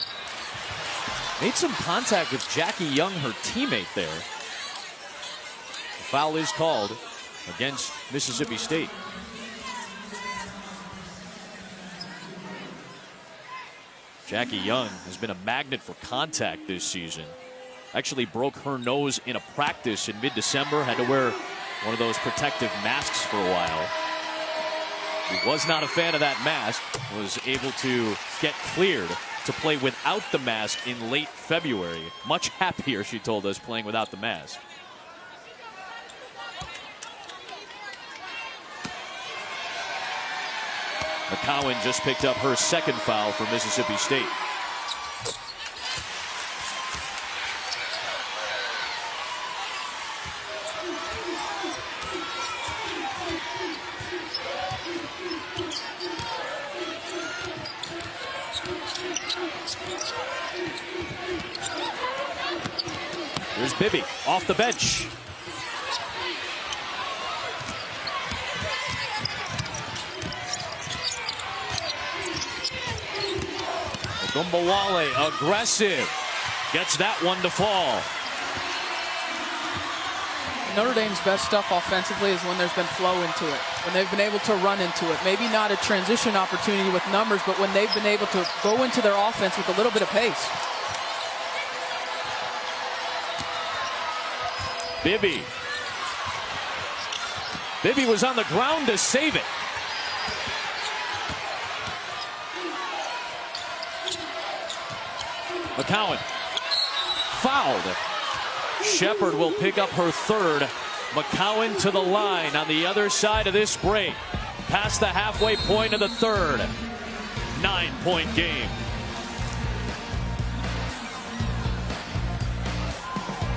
made some contact with Jackie Young, her teammate there. The foul is called against Mississippi State. Jackie Young has been a magnet for contact this season. Actually broke her nose in a practice in mid-December. Had to wear one of those protective masks for a while. She was not a fan of that mask. Was able to get cleared to play without the mask in late February. Much happier, she told us, playing without the mask. McCowan just picked up her second foul for Mississippi State. Here's Bibby off the bench. Ogumbawale aggressive. Gets that one to fall. Notre Dame's best stuff offensively is when there's been flow into it, when they've been able to run into it. Maybe not a transition opportunity with numbers, but when they've been able to go into their offense with a little bit of pace. Bibby. Bibby was on the ground to save it. McCowan fouled. Shepard will pick up her third. McCowan to the line on the other side of this break. Past the halfway point of the third. 9-point game.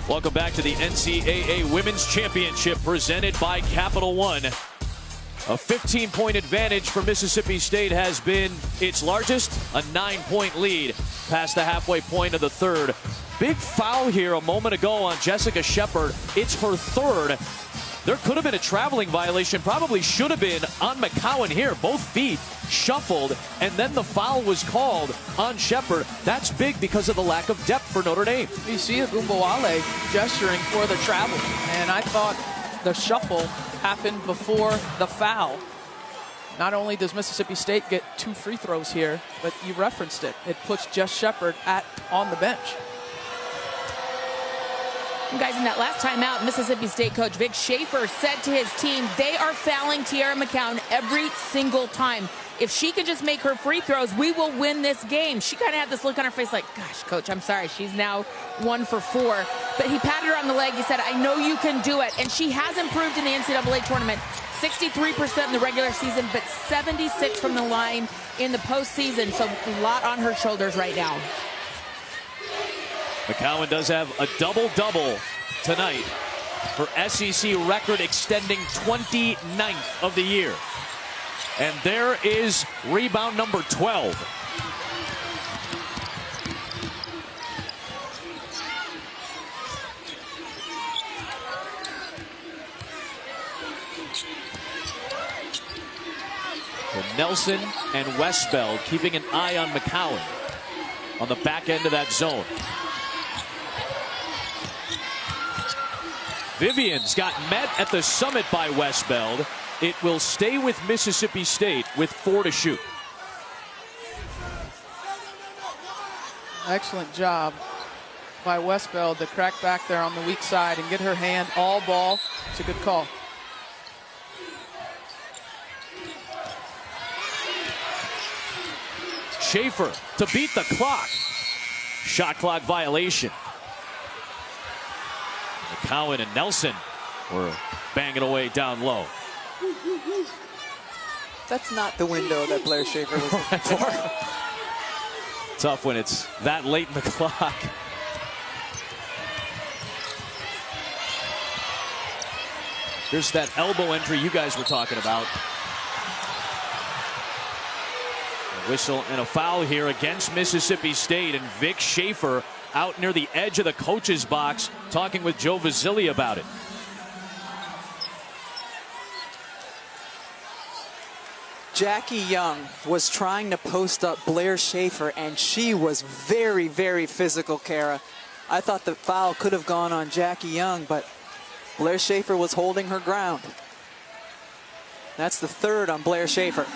Welcome back to the NCAA Women's Championship presented by Capital One. A 15-point advantage for Mississippi State has been its largest, a 9-point lead past the halfway point of the third. Big foul here a moment ago on Jessica Shepard. It's her third. There could have been a traveling violation, probably should have been on McCowan here. Both feet shuffled, and then the foul was called on Shepard. That's big because of the lack of depth for Notre Dame. You see Ogumbawale gesturing for the travel, and I thought the shuffle happened before the foul. Not only does Mississippi State get 2 free throws here, but you referenced it. It puts Jess Shepard on the bench. Guys, in that last timeout, Mississippi State coach Vic Schaefer said to his team, they are fouling Tiara McCowan every single time. If she could just make her free throws, we will win this game. She kind of had this look on her face like, gosh, coach, I'm sorry. She's now 1 for 4. But he patted her on the leg. He said, I know you can do it. And she has improved in the NCAA tournament. 63% in the regular season, but 76% from the line in the postseason. So a lot on her shoulders right now. McCowan does have a double-double tonight for SEC record extending 29th of the year. And there is rebound number 12. So Nelson and Westbeld keeping an eye on McCowan on the back end of that zone. Vivian's got met at the summit by Westbeld. It will stay with Mississippi State with 4 to shoot. Excellent job by Westbeld to crack back there on the weak side and get her hand all ball. It's a good call. Schaefer to beat the clock. Shot clock violation. McCowan and Nelson were banging away down low. That's not the window that Blair Schaefer was looking for. Tough when it's that late in the clock. There's that elbow entry you guys were talking about. A whistle and a foul here against Mississippi State, and Vic Schaefer out near the edge of the coach's box talking with Joe Vasili about it. Jackie Young was trying to post up Blair Schaefer, and she was very, very physical, Kara. I thought the foul could have gone on Jackie Young, but Blair Schaefer was holding her ground. That's the 3rd on Blair Schaefer.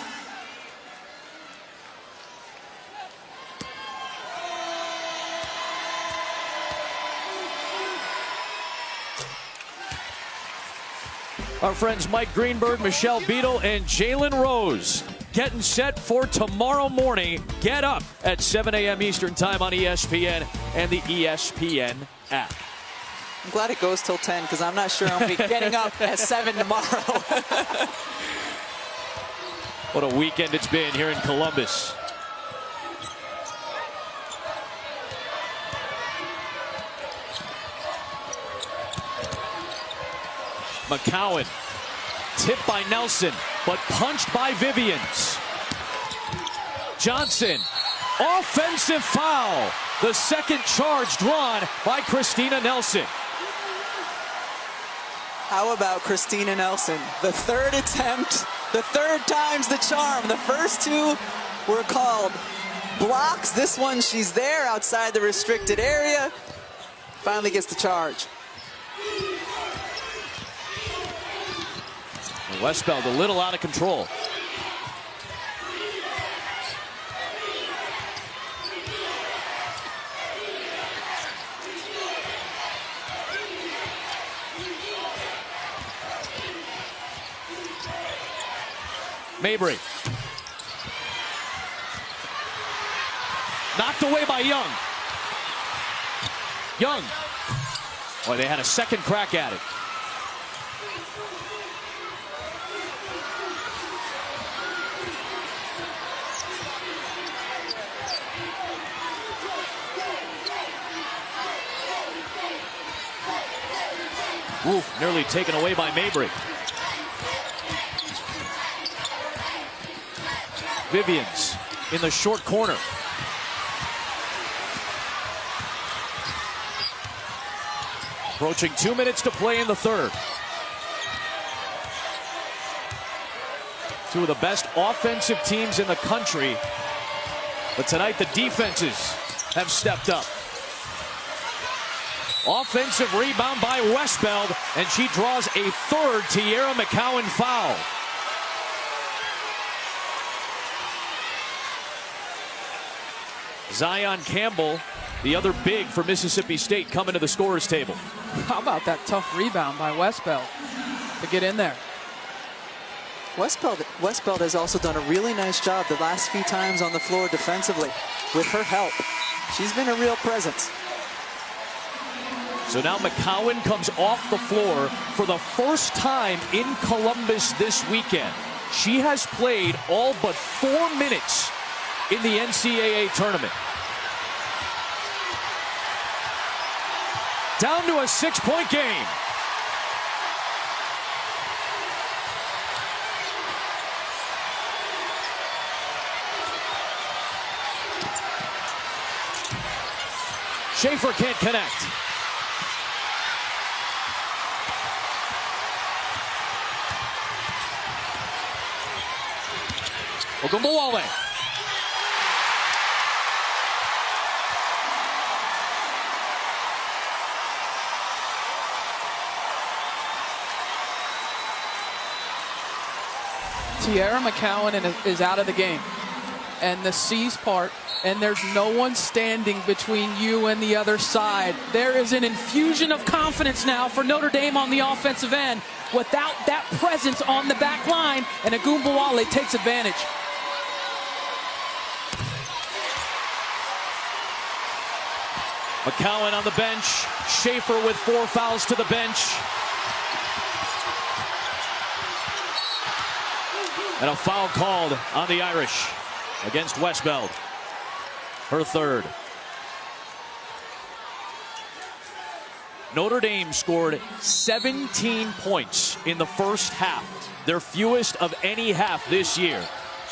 Our friends Mike Greenberg, Michelle Beadle, and Jalen Rose getting set for tomorrow morning. Get up at 7 a.m. Eastern time on ESPN and the ESPN app. I'm glad it goes till 10 because I'm not sure I'll be getting up at 7 tomorrow. What a weekend it's been here in Columbus. McCowan, tipped by Nelson, but punched by Vivians. Johnson, offensive foul. The second charge drawn by Christina Nelson. How about Christina Nelson? The 3rd attempt, the 3rd time's the charm. The first 2 were called blocks. This one, she's there outside the restricted area. Finally gets the charge. Westbeld a little out of control. Mabry. Knocked away by Young. Young. Boy, they had a second crack at it. Ooh, nearly taken away by Mabry. Vivians in the short corner. Approaching 2 minutes to play in the 3rd. Two of the best offensive teams in the country. But tonight the defenses have stepped up. Offensive rebound by Westbeld, and she draws a 3rd Tierra McCowan foul. Zion Campbell, the other big for Mississippi State, coming to the scorer's table. How about that tough rebound by Westbeld to get in there? Westbeld has also done a really nice job the last few times on the floor defensively. With her help, she's been a real presence. So now McCowan comes off the floor for the first time in Columbus this weekend. She has played all but 4 minutes in the NCAA tournament. Down to a 6-point game. Schaefer can't connect. Ogunbowale. Tierra McCowan is out of the game, and the C's part, and there's no one standing between you and the other side. There is an infusion of confidence now for Notre Dame on the offensive end without that presence on the back line, and Ogunbowale takes advantage. McCowan on the bench. Schaefer with 4 fouls to the bench. And a foul called on the Irish against Westbeld. Her third. Notre Dame scored 17 points in the first half, their fewest of any half this year.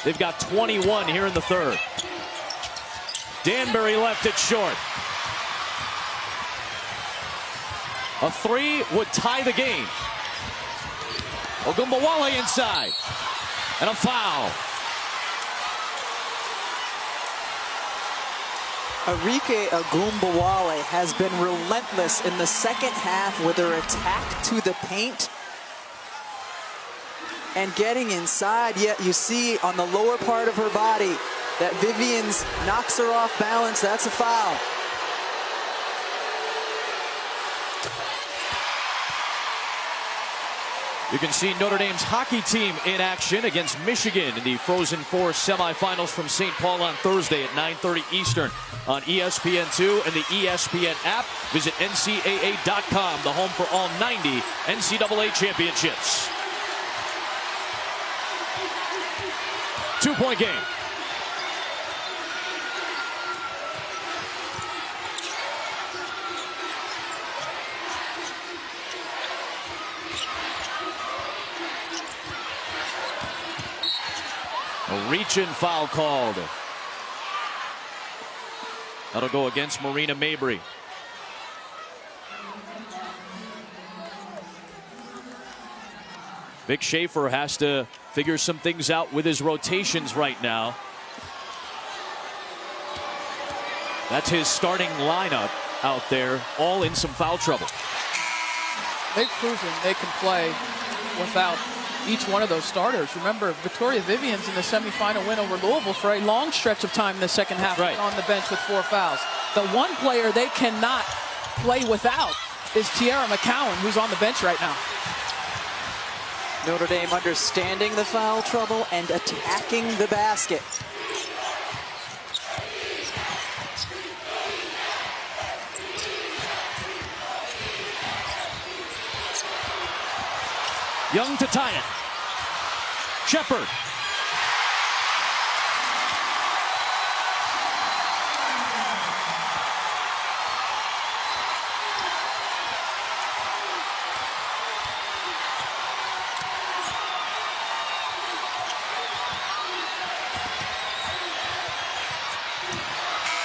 They've got 21 here in the third. Danbury left it short. A 3 would tie the game. Ogunbowale inside. And a foul. Arike Ogunbowale has been relentless in the second half with her attack to the paint and getting inside. Yet you see on the lower part of her body that Vivians knocks her off balance. That's a foul. You can see Notre Dame's hockey team in action against Michigan in the Frozen Four semifinals from St. Paul on Thursday at 9:30 Eastern on ESPN2 and the ESPN app. Visit NCAA.com, the home for all 90 NCAA championships. 2-point game. A reach-in foul called. That'll go against Marina Mabry. Vic Schaefer has to figure some things out with his rotations right now. That's his starting lineup out there, all in some foul trouble. They've proven they can play without each one of those starters. Remember, Victoria Vivians in the semifinal win over Louisville for a long stretch of time in the second half on the bench with 4 fouls. The one player they cannot play without is Tierra McCowan, who's on the bench right now. Notre Dame understanding the foul trouble and attacking the basket. Young to tie it. Shepard.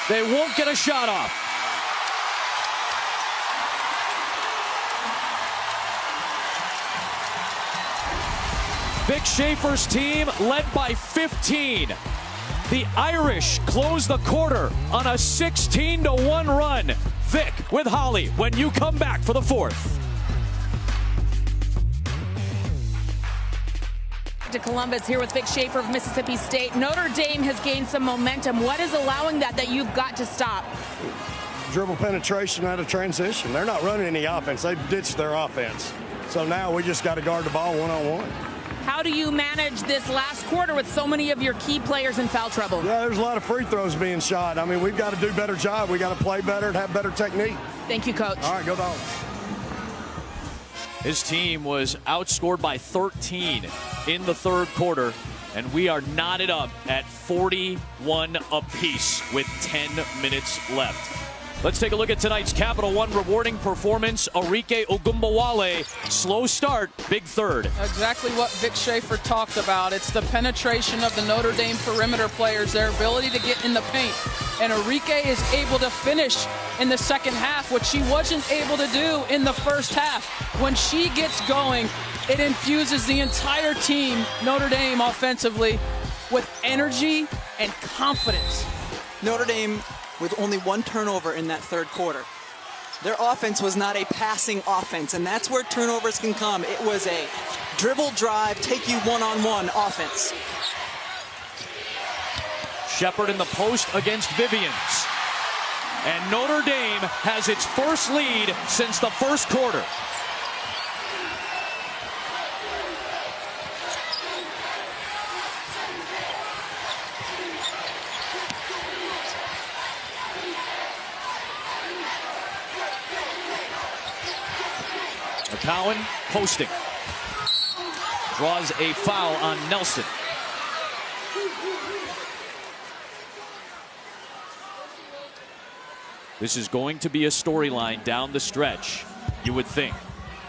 They won't get a shot off. Vic Schaefer's team led by 15. The Irish close the quarter on a 16-1 run. Vic with Holly when you come back for the fourth. To Columbus here with Vic Schaefer of Mississippi State. Notre Dame has gained some momentum. What is allowing that you've got to stop? Dribble penetration out of transition. They're not running any offense. They've ditched their offense. So now we just got to guard the ball one-on-one. How do you manage this last quarter with so many of your key players in foul trouble? Yeah, there's a lot of free throws being shot. I mean, we've got to do a better job. We got to play better and have better technique. Thank you, Coach. All right, go Dogs. His team was outscored by 13 in the third quarter, and we are knotted up at 41 apiece with 10 minutes left. Let's take a look at tonight's Capital One rewarding performance. Arike Ogunbowale, slow start, big third. Exactly what Vic Schaefer talked about. It's the penetration of the Notre Dame perimeter players, their ability to get in the paint. And Arike is able to finish in the second half, what she wasn't able to do in the first half. When she gets going, it infuses the entire team, Notre Dame offensively. with energy and confidence. Notre Dame with only 1 turnover in that third quarter. Their offense was not a passing offense, and that's where turnovers can come. It was a dribble drive, take you one-on-one offense. Shepard in the post against Vivians. And Notre Dame has its first lead since the first quarter. McCowan posting. Draws a foul on Nelson. This is going to be a storyline down the stretch, you would think.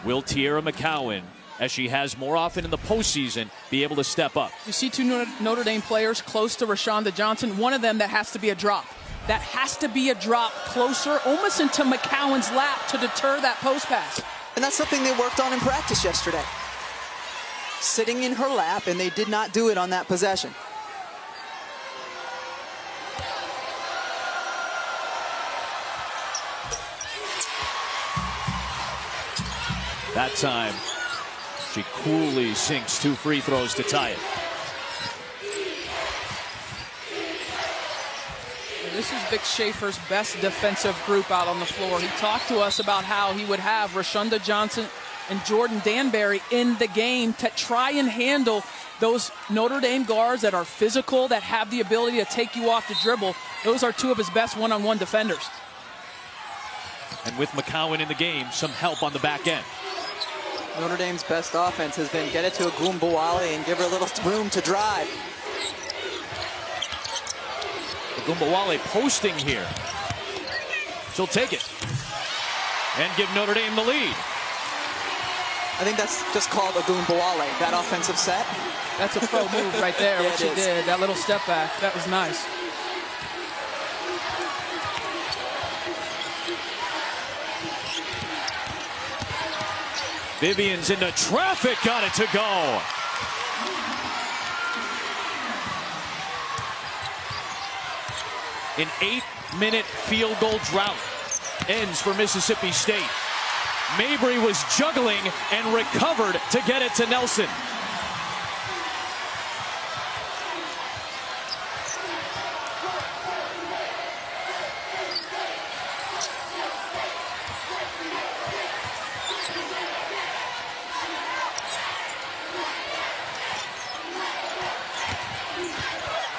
Will Tierra McCowan, as she has more often in the postseason, be able to step up? You see 2 Notre Dame players close to Rashonda Johnson. One of them that has to be a drop. That has to be a drop closer, almost into McCowan's lap to deter that post pass. And that's something they worked on in practice yesterday. Sitting in her lap, and they did not do it on that possession. That time, she coolly sinks 2 free throws to tie it. This is Vic Schaefer's best defensive group out on the floor. He talked to us about how he would have Rashonda Johnson and Jordan Danbury in the game to try and handle those Notre Dame guards that are physical, that have the ability to take you off the dribble. Those are 2 of his best one-on-one defenders. And with McCowan in the game, some help on the back end. Notre Dame's best offense has been get it to Agumbawale and give her a little room to drive. Agumbawale posting here. She'll take it and give Notre Dame the lead. I think that's just called Agumbawale, that offensive set. That's a pro move right there, Yeah, what she did. That little step back, that was nice. Vivians into traffic, got it to go. An 8-minute field goal drought ends for Mississippi State. Mabry was juggling and recovered to get it to Nelson.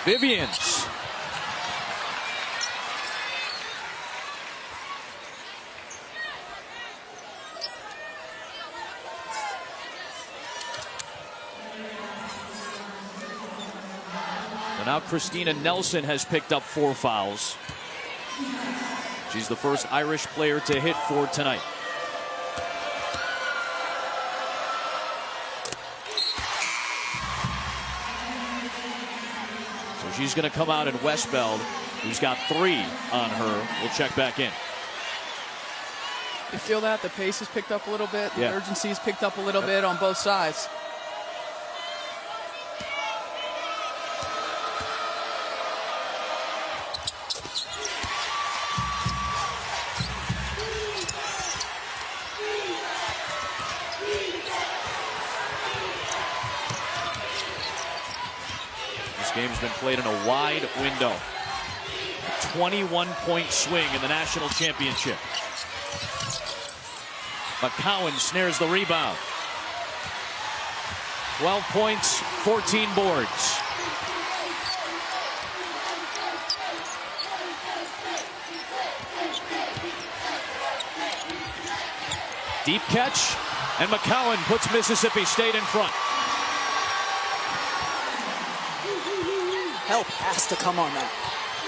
Vivians. And now Christina Nelson has picked up 4 fouls. She's the first Irish player to hit 4 tonight. She's going to come out, and Westbeld, who's got 3 on her, will check back in. You feel that? The pace has picked up a little bit. The Yeah. urgency has picked up a little bit on both sides. Game's been played in a wide window. A 21-point swing in the national championship. McCowan snares the rebound. 12 points, 14 boards. Deep catch, and McCowan puts Mississippi State in front. Help has to come on that.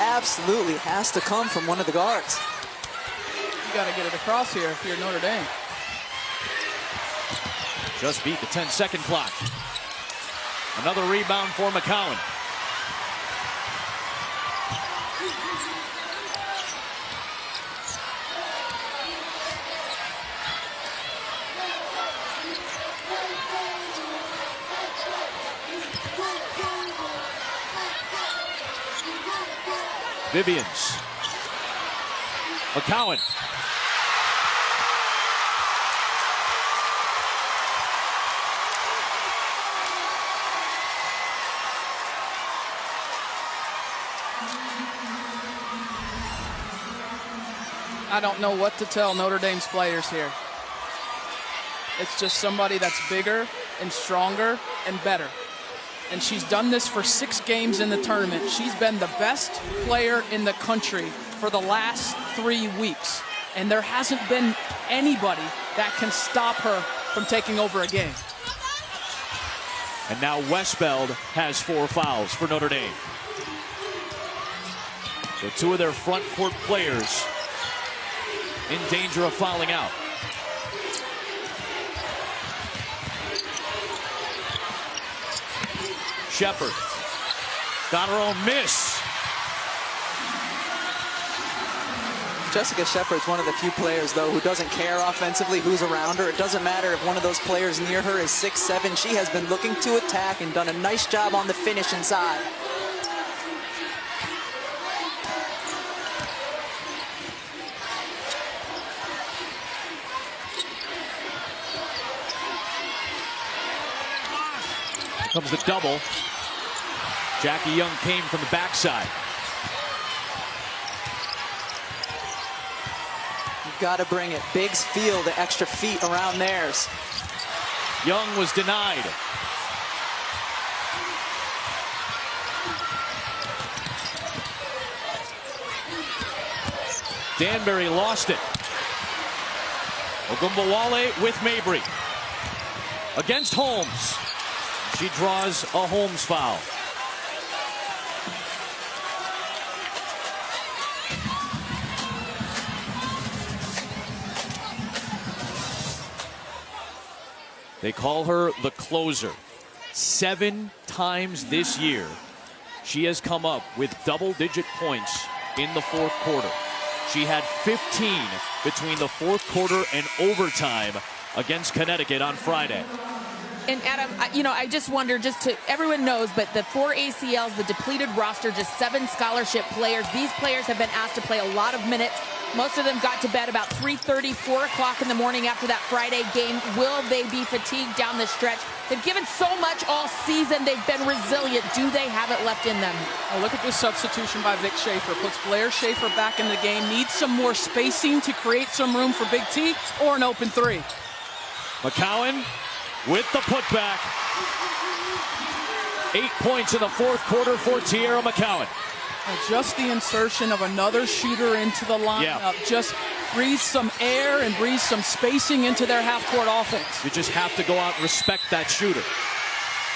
Absolutely has to come from one of the guards. You got to get it across here if you're Notre Dame. Just beat the 10-second clock. Another rebound for McCowan. Vivians. McCowan. I don't know what to tell Notre Dame's players here. It's just somebody that's bigger and stronger and better. And she's done this for 6 games in the tournament. She's been the best player in the country for the last 3 weeks. And there hasn't been anybody that can stop her from taking over a game. And now Westbeld has 4 fouls for Notre Dame. So 2 of their front court players in danger of fouling out. Shepard got her own miss. Jessica Shepard's one of the few players, though, who doesn't care offensively who's around her. It doesn't matter if one of those players near her is 6'7". She has been looking to attack and done a nice job on the finish inside. Here comes the double. Jackie Young came from the backside. You've got to bring it. Bigs feel the extra feet around theirs. Young was denied. Danbury lost it. Ogunbowale with Mabry. Against Holmes. She draws a Holmes foul. They call her the closer. 7 times this year, she has come up with double-digit points in the 4th quarter. She had 15 between the 4th quarter and overtime against Connecticut on Friday. And Adam, I just wonder, everyone knows, but the 4 ACLs, the depleted roster, just 7 scholarship players. These players have been asked to play a lot of minutes. Most of them got to bed about 3:30, 4 o'clock in the morning after that Friday game. Will they be fatigued down the stretch? They've given so much all season. They've been resilient. Do they have it left in them? Oh, look at this substitution by Vic Schaefer. Puts Blair Schaefer back in the game. Needs some more spacing to create some room for Big T or an open 3. McCowan with the putback. 8 points in the 4th quarter for Tierra McCowan. And just the insertion of another shooter into the lineup just breathes some air and breathes some spacing into their half-court offense. You just have to go out and respect that shooter.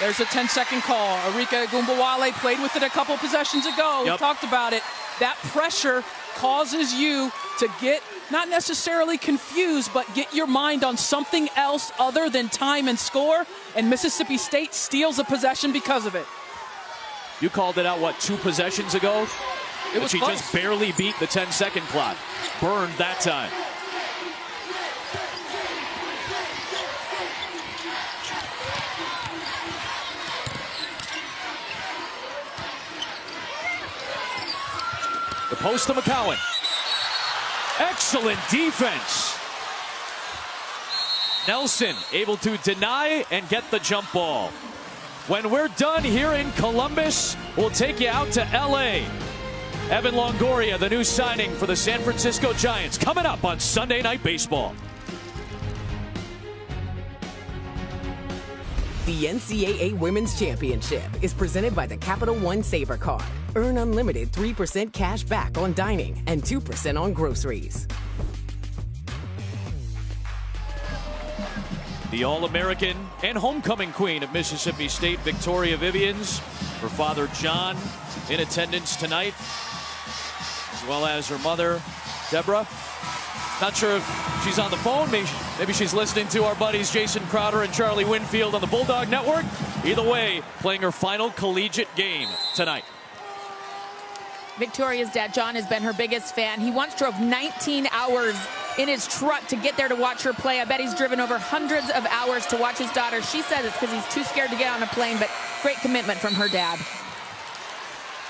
There's a 10-second call. Arika Ogunbowale played with it a couple possessions ago. We talked about it. That pressure causes you to get not necessarily confused, but get your mind on something else other than time and score, and Mississippi State steals a possession because of it. You called it out, 2 possessions ago? It was she close. Just barely beat the 10-second clock. Burned that time. The post to McCowan. Excellent defense. Nelson able to deny and get the jump ball. When we're done here in Columbus, we'll take you out to LA. Evan Longoria, the new signing for the San Francisco Giants, coming up on Sunday Night Baseball. The NCAA Women's Championship is presented by the Capital One Saver Card. Earn unlimited 3% cash back on dining and 2% on groceries. The All-American and homecoming queen of Mississippi State, Victoria Vivians. Her father, John, in attendance tonight, as well as her mother, Deborah. Not sure if she's on the phone. Maybe she's listening to our buddies Jason Crowder and Charlie Winfield on the Bulldog Network. Either way, playing her final collegiate game tonight. Victoria's dad, John, has been her biggest fan. He once drove 19 hours in his truck to get there to watch her play. I bet he's driven over hundreds of hours to watch his daughter. She says it's because he's too scared to get on a plane, but great commitment from her dad.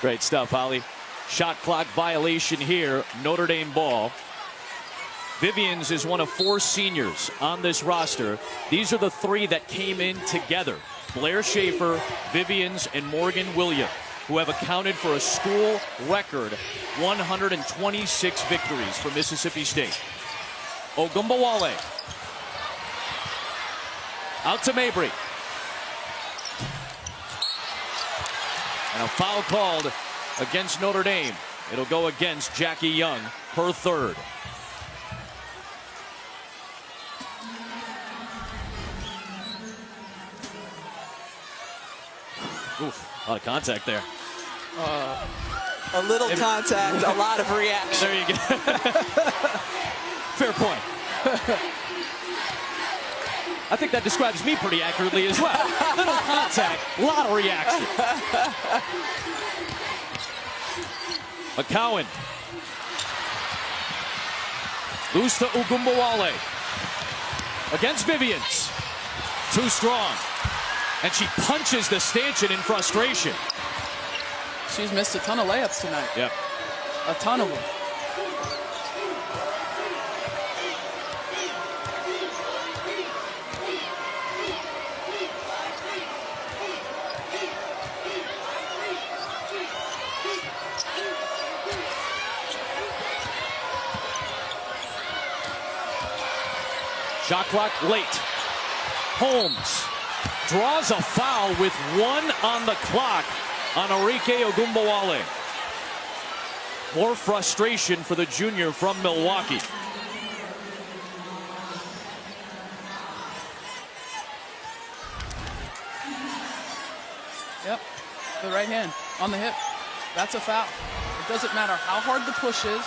Great stuff, Holly. Shot clock violation here, Notre Dame ball. Vivians is one of 4 seniors on this roster. These are the 3 that came in together. Blair Schaefer, Vivians, and Morgan William, who have accounted for a school record 126 victories for Mississippi State. Ogumbawale. Out to Mabry. And a foul called against Notre Dame. It'll go against Jackie Young, her 3rd. Oof, a lot of contact there. A little contact, a lot of reaction. There you go. Fair point. I think that describes me pretty accurately as well. Little contact, a lot of reaction. McCowan. Loose to Ogumbawale. Against Vivians. Too strong. And she punches the stanchion in frustration. She's missed a ton of layups tonight. Yep. A ton of them. Shot clock late. Holmes draws a foul with 1 on the clock on Arike Ogumbawale. More frustration for the junior from Milwaukee. Yep, the right hand on the hip. That's a foul. It doesn't matter how hard the push is.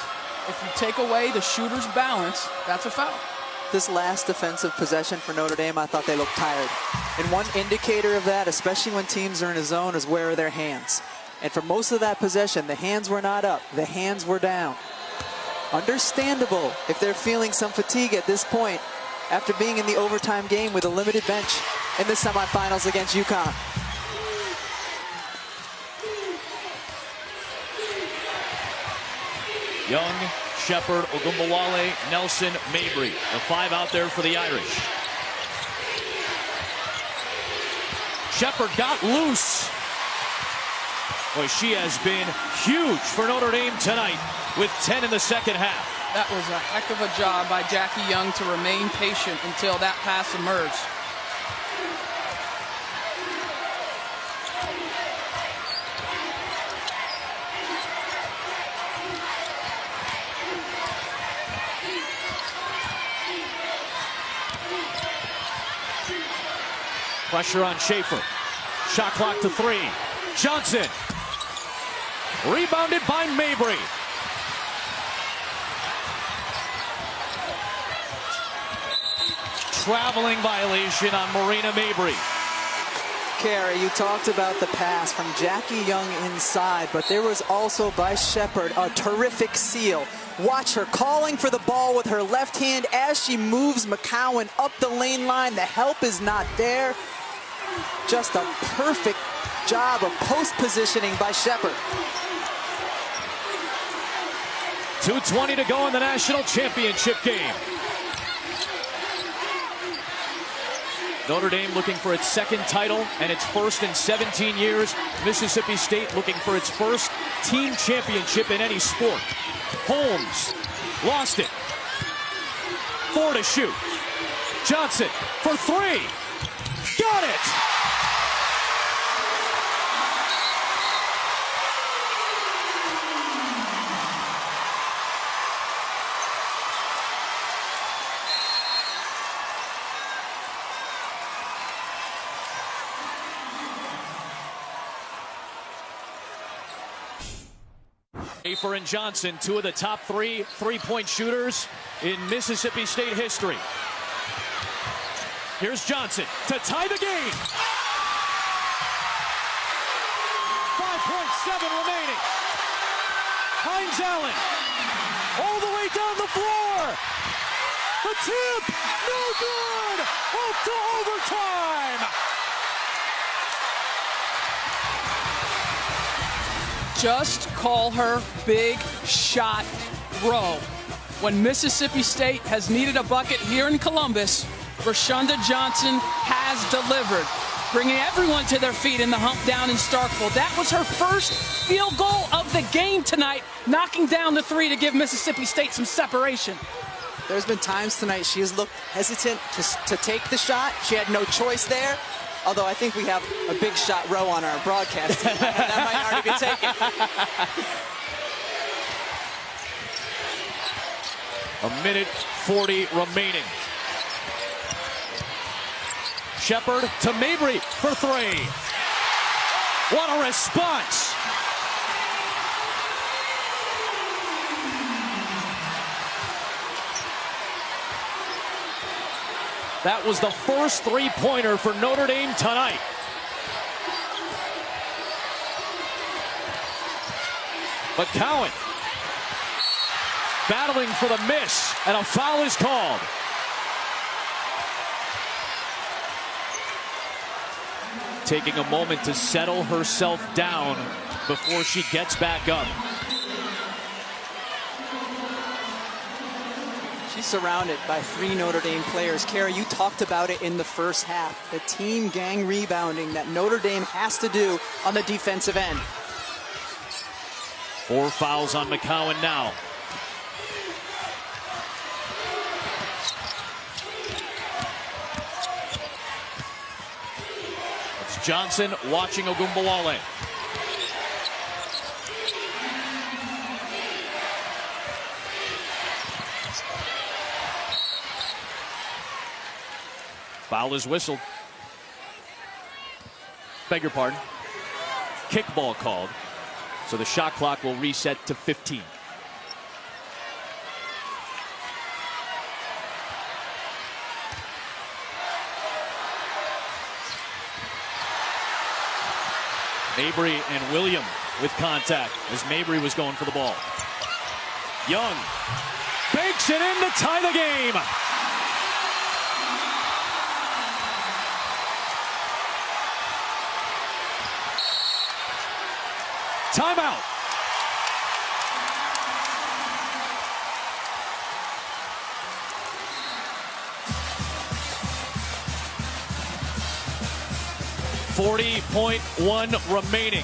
If you take away the shooter's balance, that's a foul. This last defensive possession for Notre Dame, I thought they looked tired. And one indicator of that, especially when teams are in a zone, is where are their hands. And for most of that possession, the hands were not up. The hands were down. Understandable if they're feeling some fatigue at this point after being in the overtime game with a limited bench in the semifinals against Ncaa. Young, Shepard, Ogumbawale, Nelson, Mabry. The 5 out there for the Irish. Shepard got loose. Boy, she has been huge for Notre Dame tonight with 10 in the second half. That was a heck of a job by Jackie Young to remain patient until that pass emerged. Pressure on Schaefer. Shot clock to 3. Johnson. Rebounded by Mabry. Traveling violation on Marina Mabry. Carey, you talked about the pass from Jackie Young inside, but there was also by Shepard a terrific seal. Watch her calling for the ball with her left hand as she moves McCowan up the lane line. The help is not there. Just a perfect job of post positioning by Shepard. 2:20 to go in the national championship game. Notre Dame looking for its 2nd title and its 1st in 17 years. Mississippi State looking for its 1st team championship in any sport. Holmes lost it. 4 to shoot. Johnson for 3. Got it! Schaefer and Johnson, 2 of the top 3 three-point shooters in Mississippi State history. Here's Johnson to tie the game. 5.7 remaining. Hines Allen all the way down the floor. The tip, no good. Off to overtime. Just call her Big Shot Row. When Mississippi State has needed a bucket here in Columbus, Rashonda Johnson has delivered, bringing everyone to their feet in the hump down in Starkville. That was her first field goal of the game tonight, knocking down the three to give Mississippi State some separation. There's been times tonight she has looked hesitant to take the shot. She had no choice there. Although I think we have a Big Shot Row on our broadcast. That might already be taken. A minute 40 remaining. Shepard to Mabry for three. What a response. That was the first three-pointer for Notre Dame tonight. McCowan battling for the miss, and a foul is called. Taking a moment to settle herself down before she gets back up. She's surrounded by three Notre Dame players. Kara, you talked about it in the first half. The team gang rebounding that Notre Dame has to do on the defensive end. 4 fouls on McCowan now. It's Johnson watching Ogunbowale. Foul is whistled. Beg your pardon. Kickball called. So the shot clock will reset to 15. Mabry and William with contact as Mabry was going for the ball. Young banks it in to tie the game. Timeout. .1 remaining.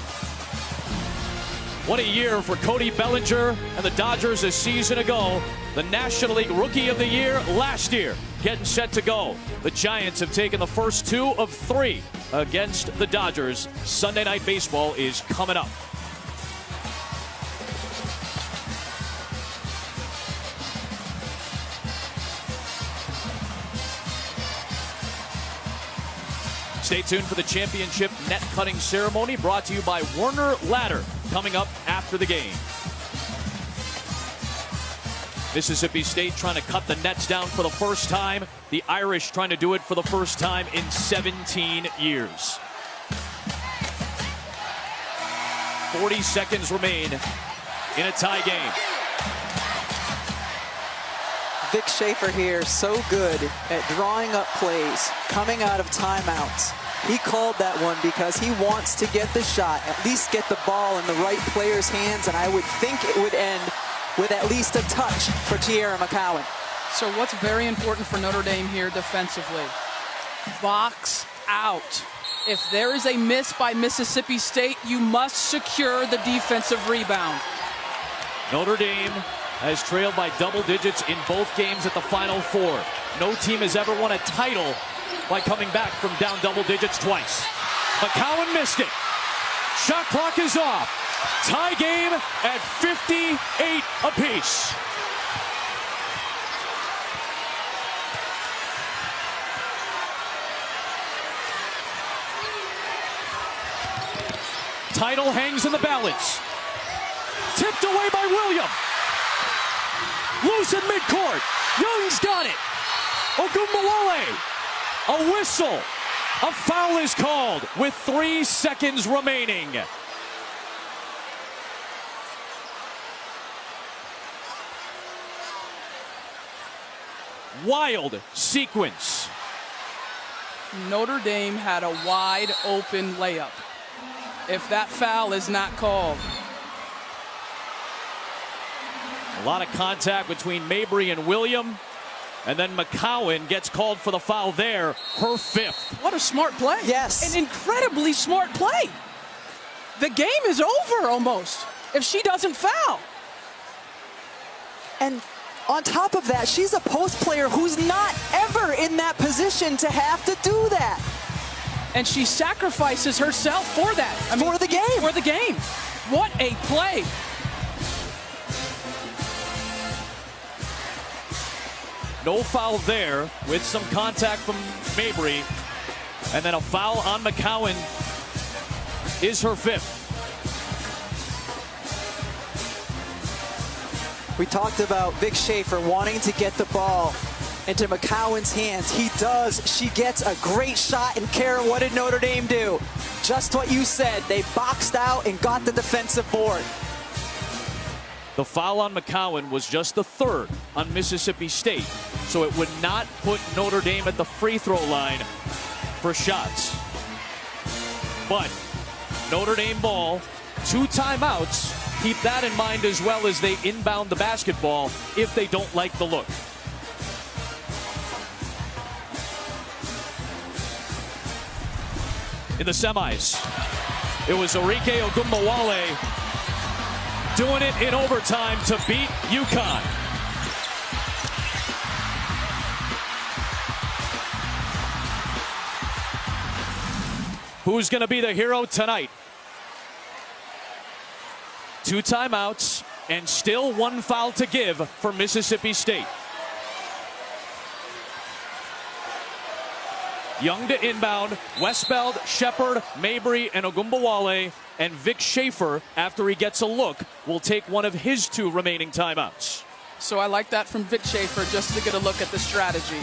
What a year for Cody Bellinger and the Dodgers a season ago. The National League Rookie of the Year last year getting set to go. The Giants have taken the first 2 of 3 against the Dodgers. Sunday Night Baseball is coming up. Stay tuned for the championship net cutting ceremony brought to you by Werner Ladder coming up after the game. Mississippi State trying to cut the nets down for the first time. The Irish trying to do it for the first time in 17 years. 40 seconds remain in a tie game. Vic Schaefer here, so good at drawing up plays, coming out of timeouts. He called that one because he wants to get the shot, at least get the ball in the right player's hands, and I would think it would end with at least a touch for Tiara McCowan. So what's very important for Notre Dame here defensively? Box out. If there is a miss by Mississippi State, you must secure the defensive rebound. Notre Dame has trailed by double digits in both games at the Final Four. No team has ever won a title by coming back from down double digits twice. McCowan missed it. Shot clock is off. Tie game at 58 apiece. Title hangs in the balance. Tipped away by William. Loose in midcourt. Young's got it. Ogunbowale. A whistle. A foul is called with 3 seconds remaining. Wild sequence. Notre Dame had a wide open layup. If that foul is not called, A lot of contact between Mabry and William. And then McCowan gets called for the foul there, her 5th. What a smart play. Yes. An incredibly smart play. The game is over almost if she doesn't foul. And on top of that, she's a post player who's not ever in that position to have to do that. And she sacrifices herself for that. For the game. For the game. What a play. No foul there with some contact from Mabry. And then a foul on McCowan is her 5th. We talked about Vic Schaefer wanting to get the ball into McCowan's hands. He does. She gets a great shot. And Kara, what did Notre Dame do? Just what you said. They boxed out and got the defensive board. The foul on McCowan was just the 3rd on Mississippi State, so it would not put Notre Dame at the free throw line for shots. But Notre Dame ball, 2 timeouts. Keep that in mind as well as they inbound the basketball if they don't like the look. In the semis, it was Arike Ogunbowale doing it in overtime to beat UConn. Who's going to be the hero tonight? 2 timeouts and still 1 foul to give for Mississippi State. Young to inbound, Westbeld, Shepard, Mabry, and Ogunbowale, and Vic Schaefer, after he gets a look, will take one of his 2 remaining timeouts. So I like that from Vic Schaefer, just to get a look at the strategy.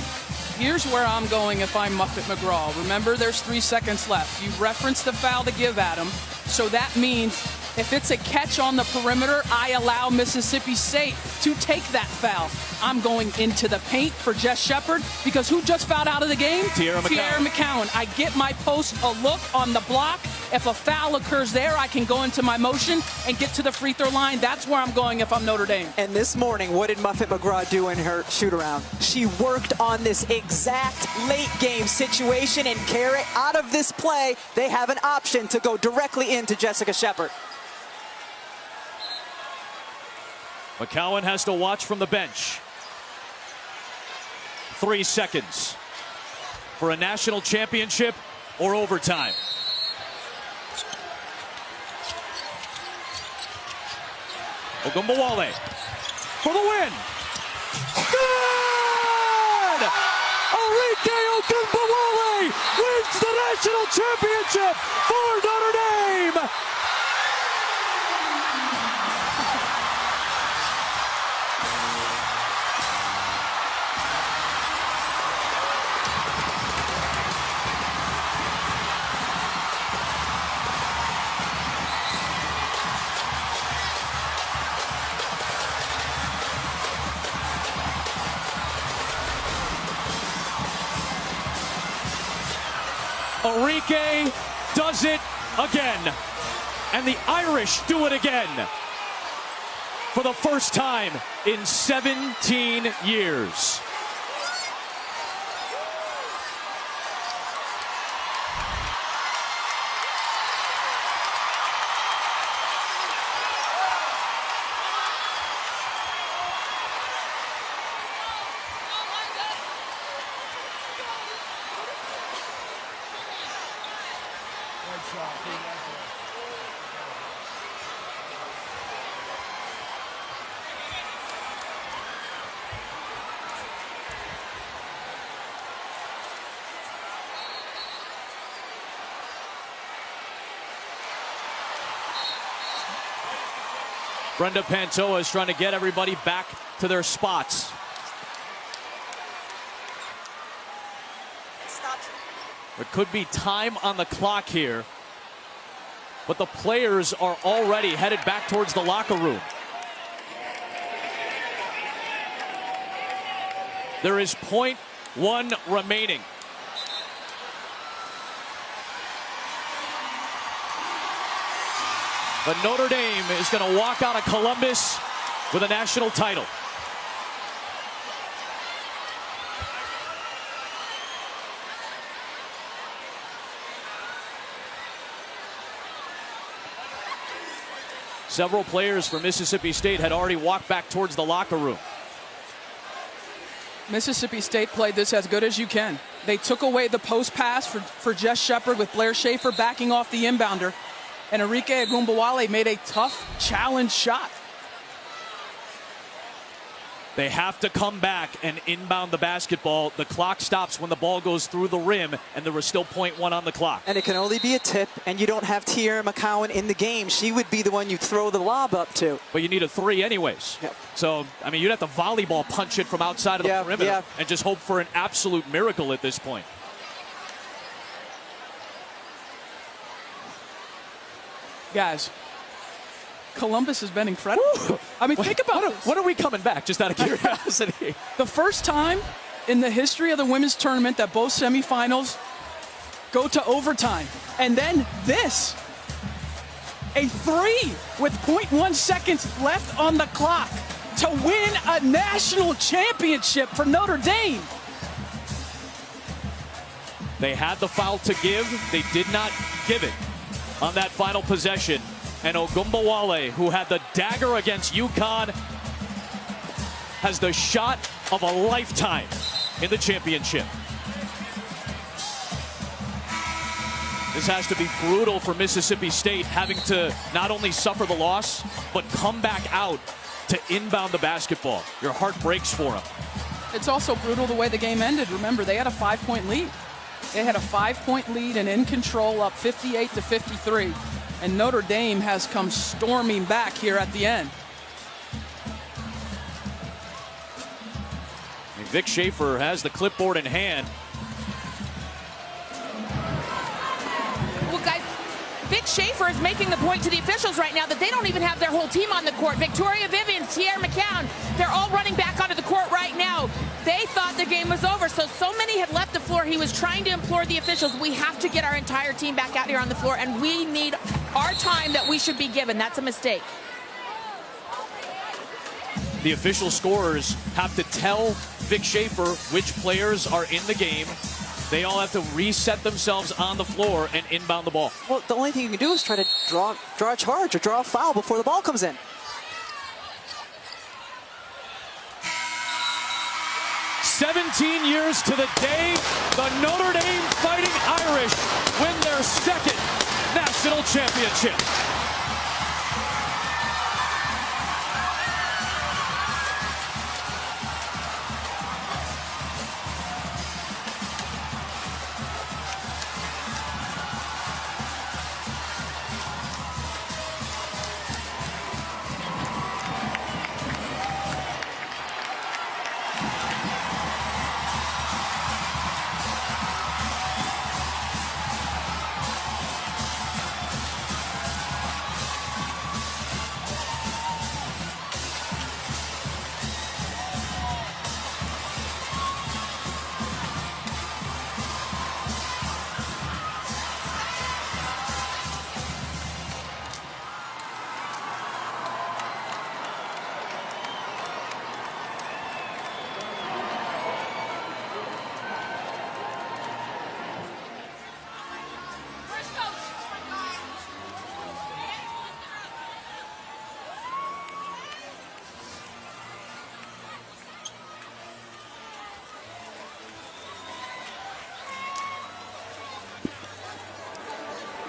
Here's where I'm going if I'm Muffet McGraw. Remember, there's 3 seconds left. You referenced the foul to give Adam, so that means if it's a catch on the perimeter, I allow Mississippi State to take that foul. I'm going into the paint for Jess Shepard, because who just fouled out of the game? Tierra McCowan. I get my post a look on the block. If a foul occurs there, I can go into my motion and get to the free throw line. That's where I'm going if I'm Notre Dame. And this morning, what did Muffet McGraw do in her shoot-around? She worked on this exact late-game situation, and Kara, out of this play, they have an option to go directly into Jessica Shepard. McCowan has to watch from the bench. 3 seconds for a national championship or overtime. Ogunbowale for the win. Good! Arike Ogunbowale wins the national championship for Notre Dame. Arike does it again. And the Irish do it again. For the first time in 17 years. Brenda Pantoa is trying to get everybody back to their spots. There could be time on the clock here, but the players are already headed back towards the locker room. There is 0.1 remaining. But Notre Dame is going to walk out of Columbus for the national title. Several players from Mississippi State had already walked back towards the locker room. Mississippi State played this as good as you can. They took away the post pass for Jess Shepard with Blair Schaefer backing off the inbounder. And Enrique Agumbawale made a tough challenge shot. They have to come back and inbound the basketball. The clock stops when the ball goes through the rim, and there was still 0.1 on the clock. And it can only be a tip, and you don't have Tierra McCowan in the game. She would be the one you throw the lob up to. But you need a 3 anyways. Yep. So, I mean, you'd have to volleyball punch it from outside of the perimeter and just hope for an absolute miracle at this point. Guys, Columbus has been incredible. Woo! I mean, think about this. When are we coming back, just out of curiosity? The first time in the history of the women's tournament that both semifinals go to overtime. And then this. A 3 with 0.1 seconds left on the clock to win a national championship for Notre Dame. They had the foul to give. They did not give it on that final possession. And Ogumbawale, who had the dagger against UConn, has the shot of a lifetime in the championship. This has to be brutal for Mississippi State, having to not only suffer the loss, but come back out to inbound the basketball. Your heart breaks for them. It's also brutal the way the game ended. Remember, they had a 5-point lead. They had a 5-point lead and in control, up 58-53. And Notre Dame has come storming back here at the end. And Vic Schaefer has the clipboard in hand. Well, guys, Vic Schaefer is making the point to the officials right now that they don't even have their whole team on the court. Victoria Vivian, Tierra McCown, they're all running back onto the court right now. They thought the game was over, so many had left the floor. He was trying to implore the officials, we have to get our entire team back out here on the floor, and we need our time that we should be given. That's a mistake. The official scorers have to tell Vic Schaefer which players are in the game. They all have to reset themselves on the floor and inbound the ball. Well, the only thing you can do is try to draw a charge or draw a foul before the ball comes in. "17 years to the day the Notre Dame Fighting Irish win their second national championship."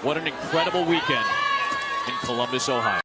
What an incredible weekend in Columbus, Ohio.